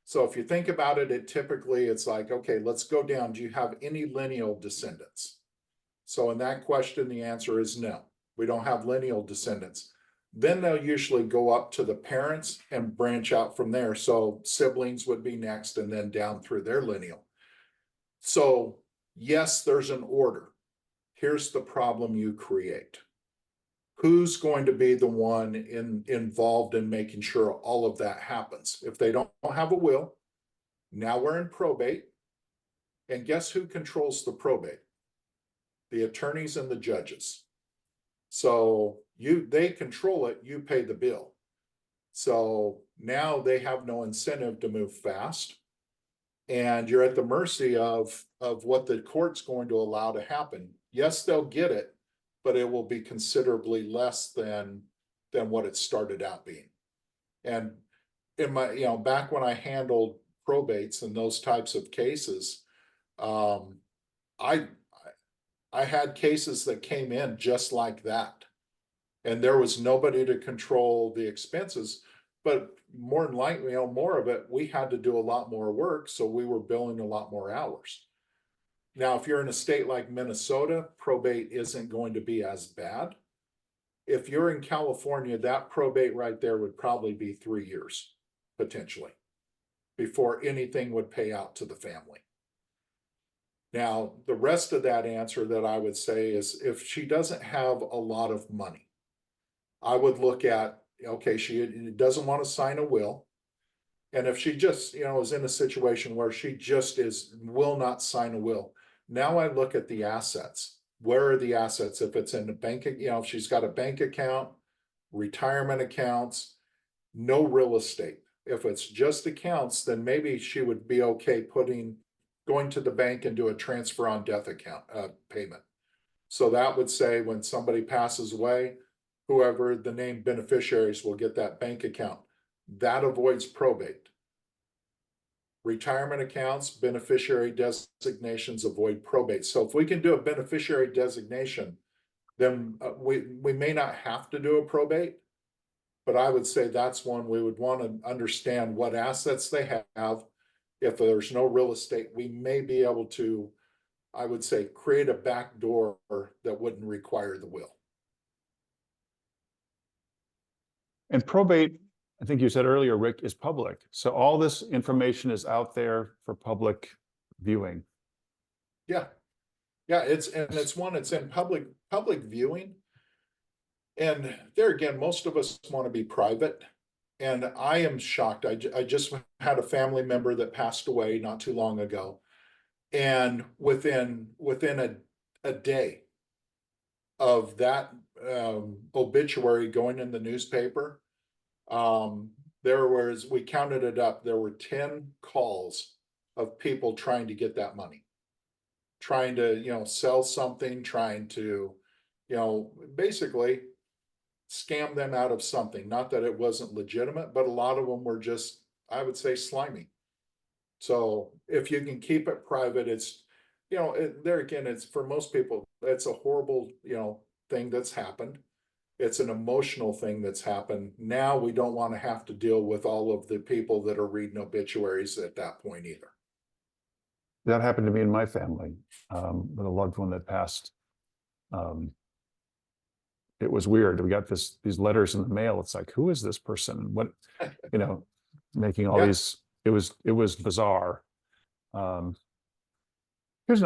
So if you think about it, it's like, okay, let's go down. Do you have any lineal descendants? So in that question, the answer is no. We don't have lineal descendants. Then they'll usually go up to the parents and branch out from there. So siblings would be next, and then down through their lineal. So yes, there's an order. Here's the problem you create. Who's going to be the one involved in making sure all of that happens? If they don't have a will, now we're in probate. And guess who controls the probate? The attorneys and the judges. So they control it, you pay the bill. So now they have no incentive to move fast. And you're at the mercy of what the court's going to allow to happen. Yes, they'll get it, but it will be considerably less than what it started out being. And in my, back when I handled probates and those types of cases, I had cases that came in just like that. And there was nobody to control the expenses, but more than likely, more of it, we had to do a lot more work, so we were billing a lot more hours. Now, if you're in a state like Minnesota, probate isn't going to be as bad. If you're in California, that probate right there would probably be 3 years, potentially, before anything would pay out to the family. Now, the rest of that answer that I would say is if she doesn't have a lot of money, I would look at, okay, she doesn't want to sign a will. And if she just, is in a situation where she just will not sign a will. Now I look at the assets. Where are the assets? If it's in the bank, if she's got a bank account, retirement accounts, no real estate. If it's just accounts, then maybe she would be okay going to the bank and do a transfer on death account payment. So that would say when somebody passes away, whoever the named beneficiaries will get that bank account. That avoids probate. Retirement accounts, beneficiary designations avoid probate. So if we can do a beneficiary designation, then we may not have to do a probate, but I would say that's one we would want to understand what assets they have. If there's no real estate, we may be able to, I would say, create a back door that wouldn't require the will. And probate, I think you said earlier, Rick, is public. So all this information is out there for public viewing. Yeah. Yeah, it's in public viewing. And there again, most of us want to be private. And I am shocked. I just had a family member that passed away not too long ago. And within a day of that obituary going in the newspaper, we counted it up, there were 10 calls of people trying to get that money, trying to, sell something, trying to, basically scam them out of something. Not that it wasn't legitimate, but a lot of them were just, I would say, slimy. So if you can keep it private, it's, there again, it's for most people, it's a horrible, thing that's happened. It's an emotional thing that's happened. Now we don't want to have to deal with all of the people that are reading obituaries at that point either. That happened to me in my family with a loved one that passed. It was weird. We got these letters in the mail. It's like, who is this person? What, making all these. It was bizarre. Here's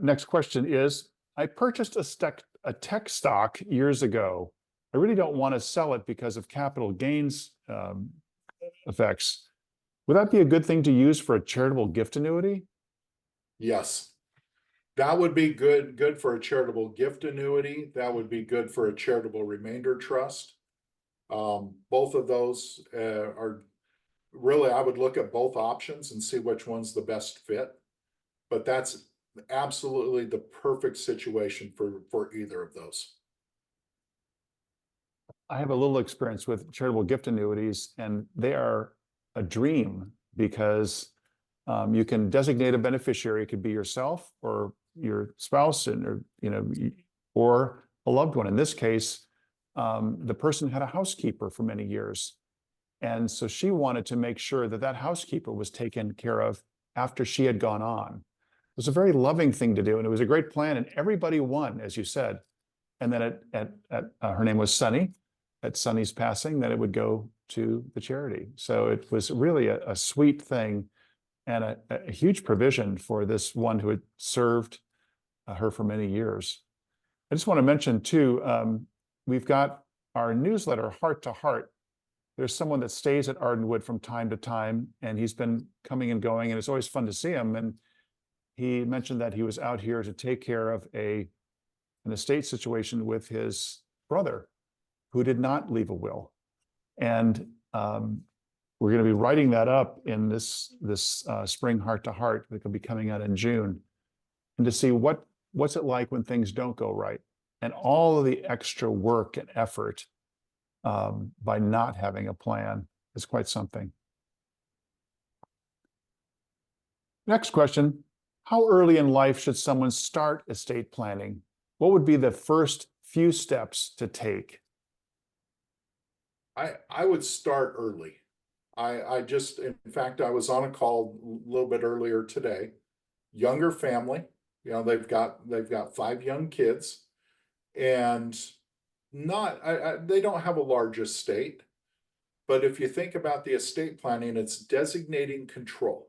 next question is, I purchased a tech stock years ago. I really don't want to sell it because of capital gains effects. Would that be a good thing to use for a charitable gift annuity? Yes. That would be good for a charitable gift annuity. That would be good for a charitable remainder trust. Both of those are really, I would look at both options and see which one's the best fit. But that's absolutely the perfect situation for either of those. I have a little experience with charitable gift annuities, and they are a dream because you can designate a beneficiary. It could be yourself or your spouse, or a loved one. In this case, the person had a housekeeper for many years. And so she wanted to make sure that housekeeper was taken care of after she had gone on. It was a very loving thing to do, and it was a great plan, and everybody won, as you said. And then her name was Sunny. At Sunny's passing, that it would go to the charity. So it was really a sweet thing and a huge provision for this one who had served her for many years. I just want to mention too, we've got our newsletter, Heart to Heart. There's someone that stays at Arden Wood from time to time, and he's been coming and going, and it's always fun to see him. And he mentioned that he was out here to take care of an estate situation with his brother, who did not leave a will. And we're going to be writing that up in this spring Heart to Heart that will be coming out in June, and to see what's it like when things don't go right, and all of the extra work and effort by not having a plan is quite something. Next question, How early in life should someone start estate planning? What would be the first few steps to take? I would start early. I just, in fact, I was on a call a little bit earlier today. Younger family, they've got 5 young kids, and not they don't have a large estate. But if you think about the estate planning, it's designating control.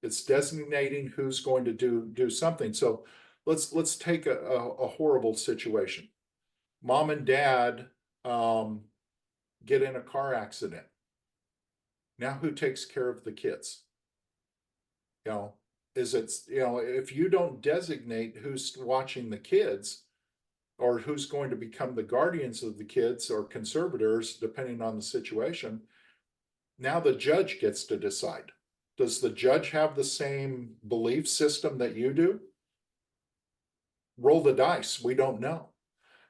It's designating who's going to do something. So let's take a horrible situation. Mom and dad get in a car accident. Now who takes care of the kids? You know, if you don't designate who's watching the kids or who's going to become the guardians of the kids or conservators, depending on the situation, now the judge gets to decide. Does the judge have the same belief system that you do? Roll the dice. We don't know.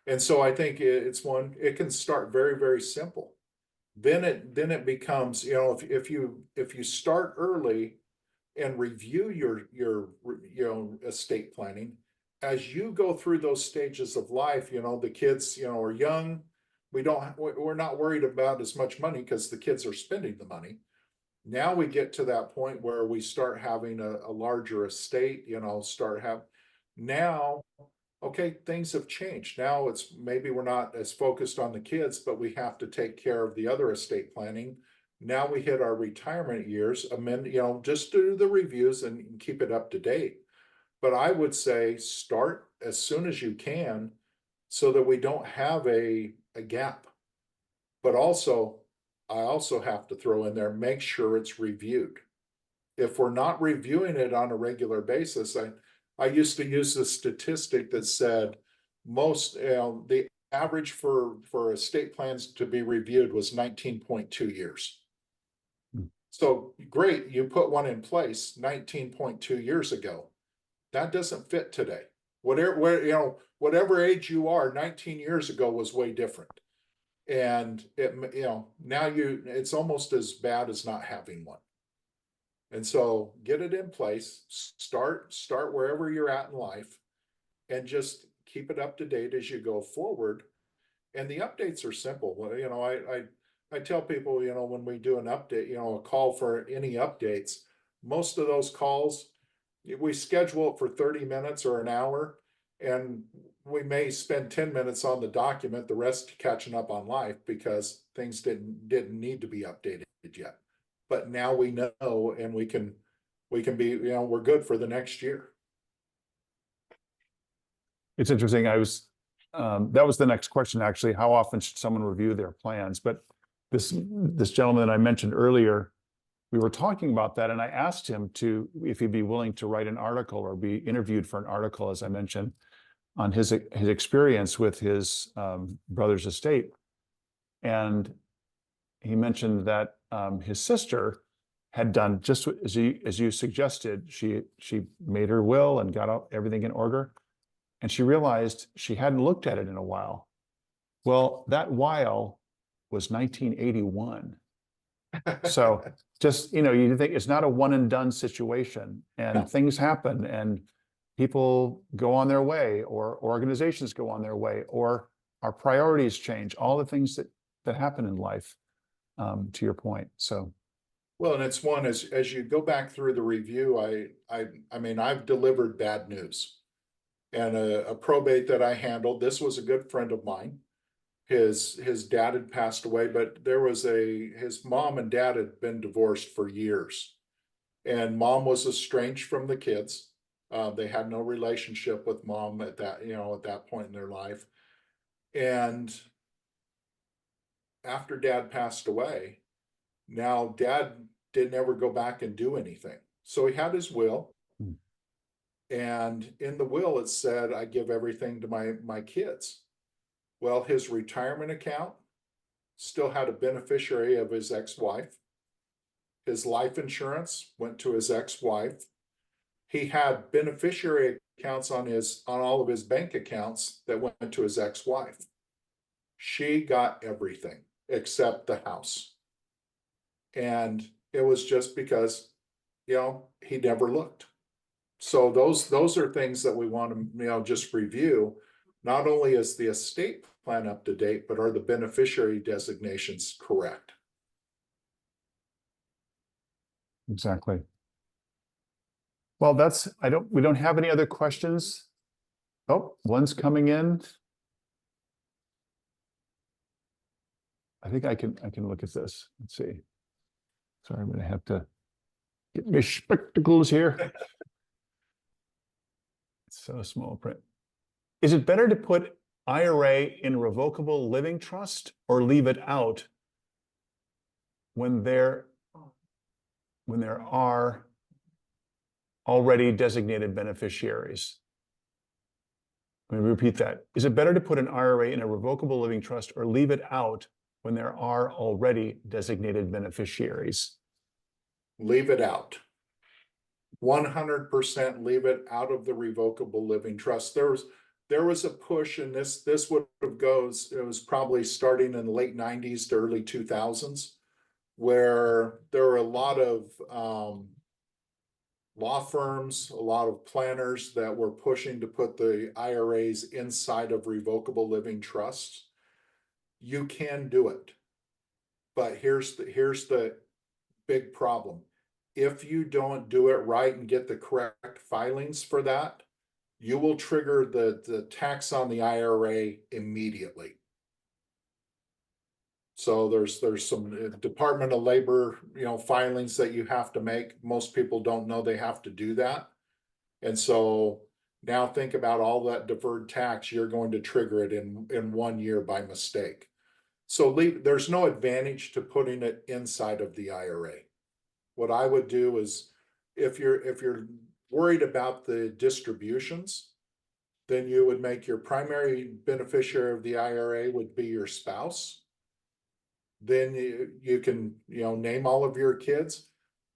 And so I think it can start very, very simple. Then it becomes, if you start early and review your estate planning, as you go through those stages of life, the kids, are young. We're not worried about as much money because the kids are spending the money. Now we get to that point where we start having a larger estate, now, okay, things have changed. Now it's maybe we're not as focused on the kids, but we have to take care of the other estate planning. Now we hit our retirement years, just do the reviews and keep it up to date. But I would say start as soon as you can so that we don't have a gap. But I also have to throw in there, make sure it's reviewed. If we're not reviewing it on a regular basis, I used to use the statistic that said the average for estate plans to be reviewed was 19.2 years. So great, you put one in place 19.2 years ago. That doesn't fit today. Whatever age you are, 19 years ago was way different. And now it's almost as bad as not having one. And so get it in place, start wherever you're at in life, and just keep it up to date as you go forward. And the updates are simple. I tell people, when we do an update, a call for any updates, most of those calls, we schedule it for 30 minutes or an hour, and we may spend 10 minutes on the document, the rest catching up on life because things didn't need to be updated yet. But now we know, and we can be, we're good for the next year. It's interesting. That was the next question, actually. How often should someone review their plans? But this gentleman that I mentioned earlier, we were talking about that, and I asked him if he'd be willing to write an article or be interviewed for an article, as I mentioned, on his experience with his brother's estate. And he mentioned that his sister had done just as you suggested. She made her will and got everything in order, and she realized she hadn't looked at it in a while. Well, that while was 1981. So just, you think it's not a one and done situation, and things happen, and people go on their way, or organizations go on their way, or our priorities change, all the things that happen in life, to your point. So. Well, and it's one, as you go back through the review, I've delivered bad news. And a probate that I handled, this was a good friend of mine. His dad had passed away, but his mom and dad had been divorced for years. And mom was estranged from the kids. They had no relationship with mom at that point in their life. And after dad passed away, now dad didn't ever go back and do anything. So he had his will. And in the will, it said, I give everything to my kids. Well, his retirement account still had a beneficiary of his ex-wife. His life insurance went to his ex-wife. He had beneficiary accounts on all of his bank accounts that went to his ex-wife. She got everything except the house. And it was just because, he never looked. So those are things that we want to, just review. Not only is the estate plan up to date, but are the beneficiary designations correct? Exactly. Well, we don't have any other questions. Oh, one's coming in. I think I can look at this. Let's see. Sorry, I'm gonna have to get my spectacles here. It's so small print. Is it better to put IRA in revocable living trust or leave it out when there are already designated beneficiaries? Let me repeat that. Is it better to put an IRA in a revocable living trust or leave it out when there are already designated beneficiaries? Leave it out. 100% leave it out of the revocable living trust. There was a push, and this would have it was probably starting in the late 90s to early 2000s, where there were a lot of law firms, a lot of planners that were pushing to put the IRAs inside of revocable living trusts. You can do it, but here's the big problem. If you don't do it right and get the correct filings for that, you will trigger the tax on the IRA immediately. So there's some Department of Labor, filings that you have to make. Most people don't know they have to do that. And so now think about all that deferred tax, you're going to trigger it in 1 year by mistake. So there's no advantage to putting it inside of the IRA. What I would do is, if you're worried about the distributions, then you would make your primary beneficiary of the IRA would be your spouse. Then you can, name all of your kids.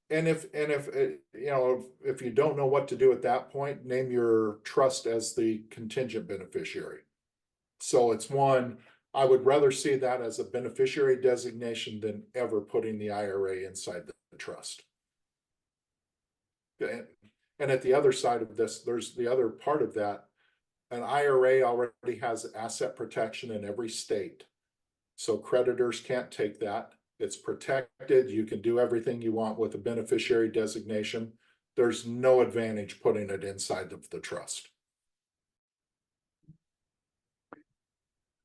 And if you don't know what to do at that point, name your trust as the contingent beneficiary. So it's I would rather see that as a beneficiary designation than ever putting the IRA inside the trust. And at the other side of this, there's the other part of that. An IRA already has asset protection in every state. So creditors can't take that. It's protected. You can do everything you want with a beneficiary designation. There's no advantage putting it inside of the trust.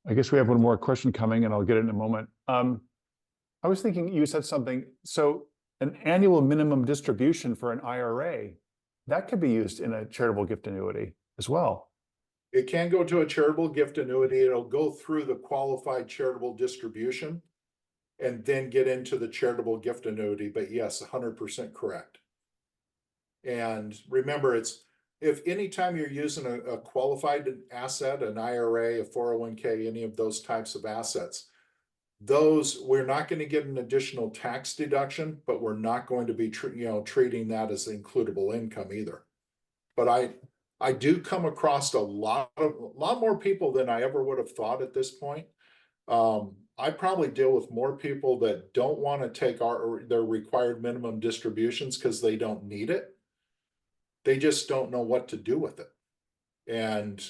I guess we have one more question coming, and I'll get it in a moment. I was thinking you said something. So an annual minimum distribution for an IRA, that could be used in a charitable gift annuity as well. It can go to a charitable gift annuity. It'll go through the qualified charitable distribution and then get into the charitable gift annuity. But yes, 100% correct. And remember, if anytime you're using a qualified asset, an IRA, a 401k, any of those types of assets, we're not going to get an additional tax deduction, but we're not going to be treating that as includable income either. But I do come across a lot more people than I ever would have thought at this point. I probably deal with more people that don't want to take their required minimum distributions because they don't need it. They just don't know what to do with it. And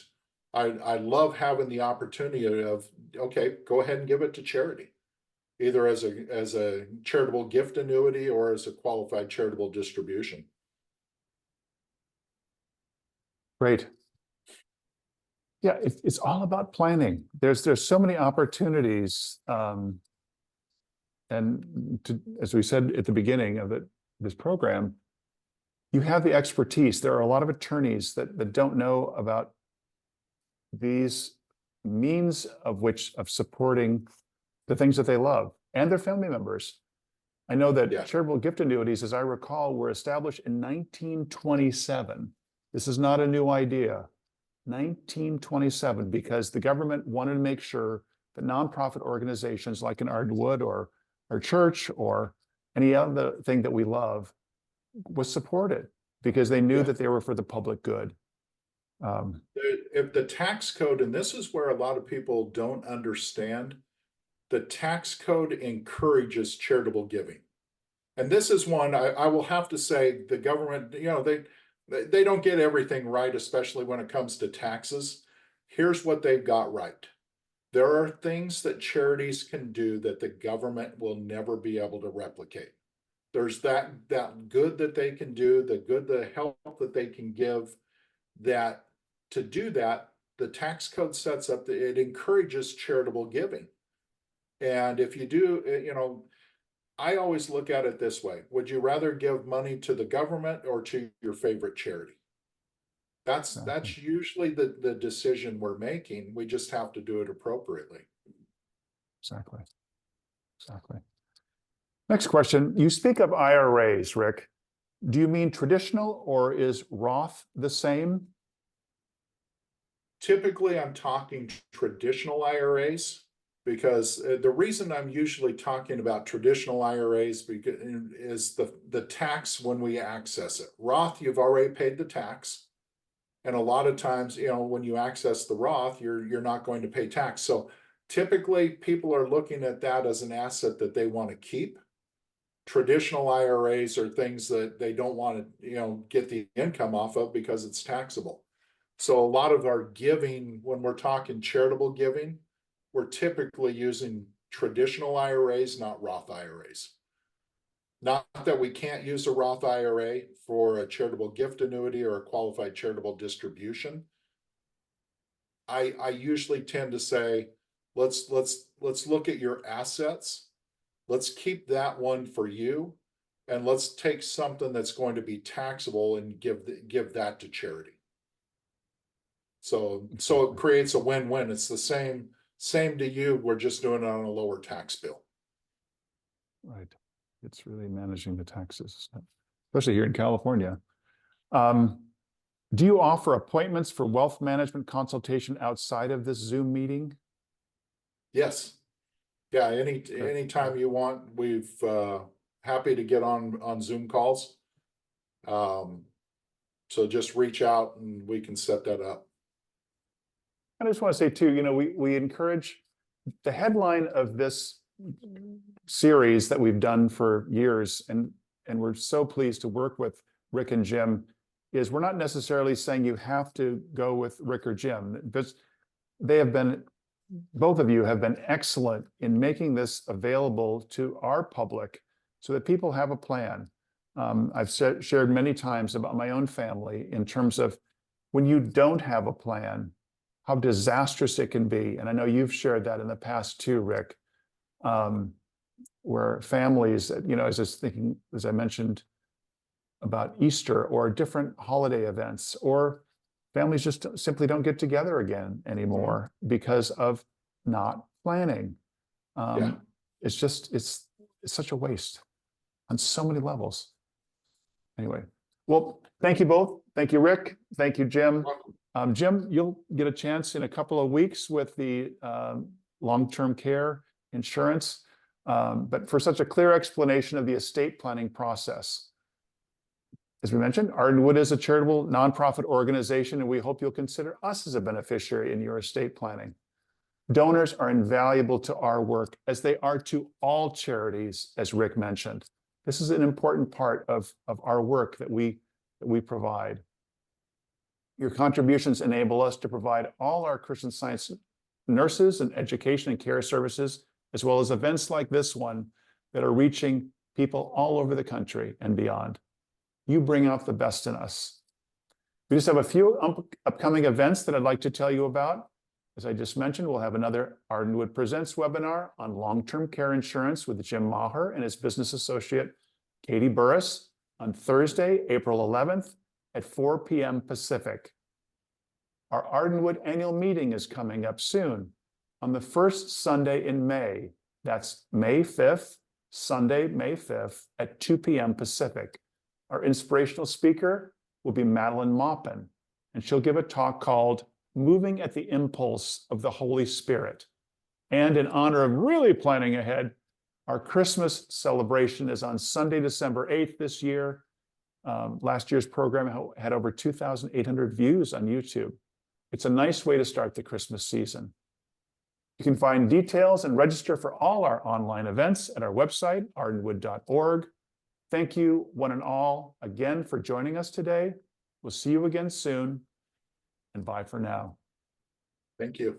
I love having the opportunity of, okay, go ahead and give it to charity, either as a charitable gift annuity or as a qualified charitable distribution. Great. Yeah, it's all about planning. There's so many opportunities, and as we said at the beginning of this program, you have the expertise. There are a lot of attorneys that don't know about these means of supporting the things that they love and their family members. I know that charitable gift annuities, as I recall, were established in 1927. This is not a new idea. 1927, because the government wanted to make sure that nonprofit organizations like an Arden Wood or our church or any other thing that we love was supported, because they knew that they were for the public good. If the tax code, and this is where a lot of people don't understand, the tax code encourages charitable giving. And this is one I will have to say, the government, They don't get everything right, especially when it comes to taxes. Here's what they've got right. There are things that charities can do that the government will never be able to replicate. There's that good that they can do, the help that they can give, that to do that, the tax code sets up that it encourages charitable giving. And if you do, I always look at it this way. Would you rather give money to the government or to your favorite charity? That's usually the decision we're making. We just have to do it appropriately. Exactly. Next question. You speak of IRAs, Rick. Do you mean traditional, or is Roth the same? Typically, I'm talking traditional IRAs, because the reason I'm usually talking about traditional IRAs is the tax when we access it. Roth, you've already paid the tax. And a lot of times, when you access the Roth, you're not going to pay tax. So typically people are looking at that as an asset that they want to keep. Traditional IRAs are things that they don't want to, get the income off of because it's taxable. So a lot of our giving, when we're talking charitable giving, we're typically using traditional IRAs, not Roth IRAs. Not that we can't use a Roth IRA for a charitable gift annuity or a qualified charitable distribution. I usually tend to say, let's look at your assets. Let's keep that one for you, and let's take something that's going to be taxable and give that to charity. So it creates a win-win. It's the same to you. We're just doing it on a lower tax bill. Right. It's really managing the taxes, especially here in California. Do you offer appointments for wealth management consultation outside of this Zoom meeting? Yes. Yeah, anytime you want, we've happy to get on Zoom calls. So just reach out and we can set that up. I just want to say too, we encourage the headline of this series that we've done for years, and we're so pleased to work with Rick and Jim, is we're not necessarily saying you have to go with Rick or Jim, but both of you have been excellent in making this available to our public so that people have a plan. I've shared many times about my own family in terms of when you don't have a plan, how disastrous it can be. And I know you've shared that in the past too, Rick, where families, I was just thinking, as I mentioned, about Easter or different holiday events, or families just simply don't get together again anymore because of not planning. It's such a waste on so many levels. Anyway, well, thank you both. Thank you, Rick. Thank you, Jim. Jim, you'll get a chance in a couple of weeks with the long-term care insurance, but for such a clear explanation of the estate planning process. As we mentioned, Arden Wood is a charitable nonprofit organization, and we hope you'll consider us as a beneficiary in your estate planning. Donors are invaluable to our work, as they are to all charities, as Rick mentioned. This is an important part of our work that we provide. Your contributions enable us to provide all our Christian Science nurses and education and care services, as well as events like this one that are reaching people all over the country and beyond. You bring out the best in us. We just have a few upcoming events that I'd like to tell you about. As I just mentioned, we'll have another Arden Wood Presents webinar on long-term care insurance with Jim Maher and his business associate, Katie Burris, on Thursday, April 11th at 4 p.m. Pacific. Our Arden Wood annual meeting is coming up soon on the first Sunday in May. That's May 5th, Sunday, May 5th at 2 p.m. Pacific. Our inspirational speaker will be Madeline Maupin, and she'll give a talk called Moving at the Impulse of the Holy Spirit. And in honor of really planning ahead, our Christmas celebration is on Sunday, December 8th this year. Last year's program had over 2,800 views on YouTube. It's a nice way to start the Christmas season. You can find details and register for all our online events at our website, ardenwood.org. Thank you, one and all, again for joining us today. We'll see you again soon, and bye for now. Thank you.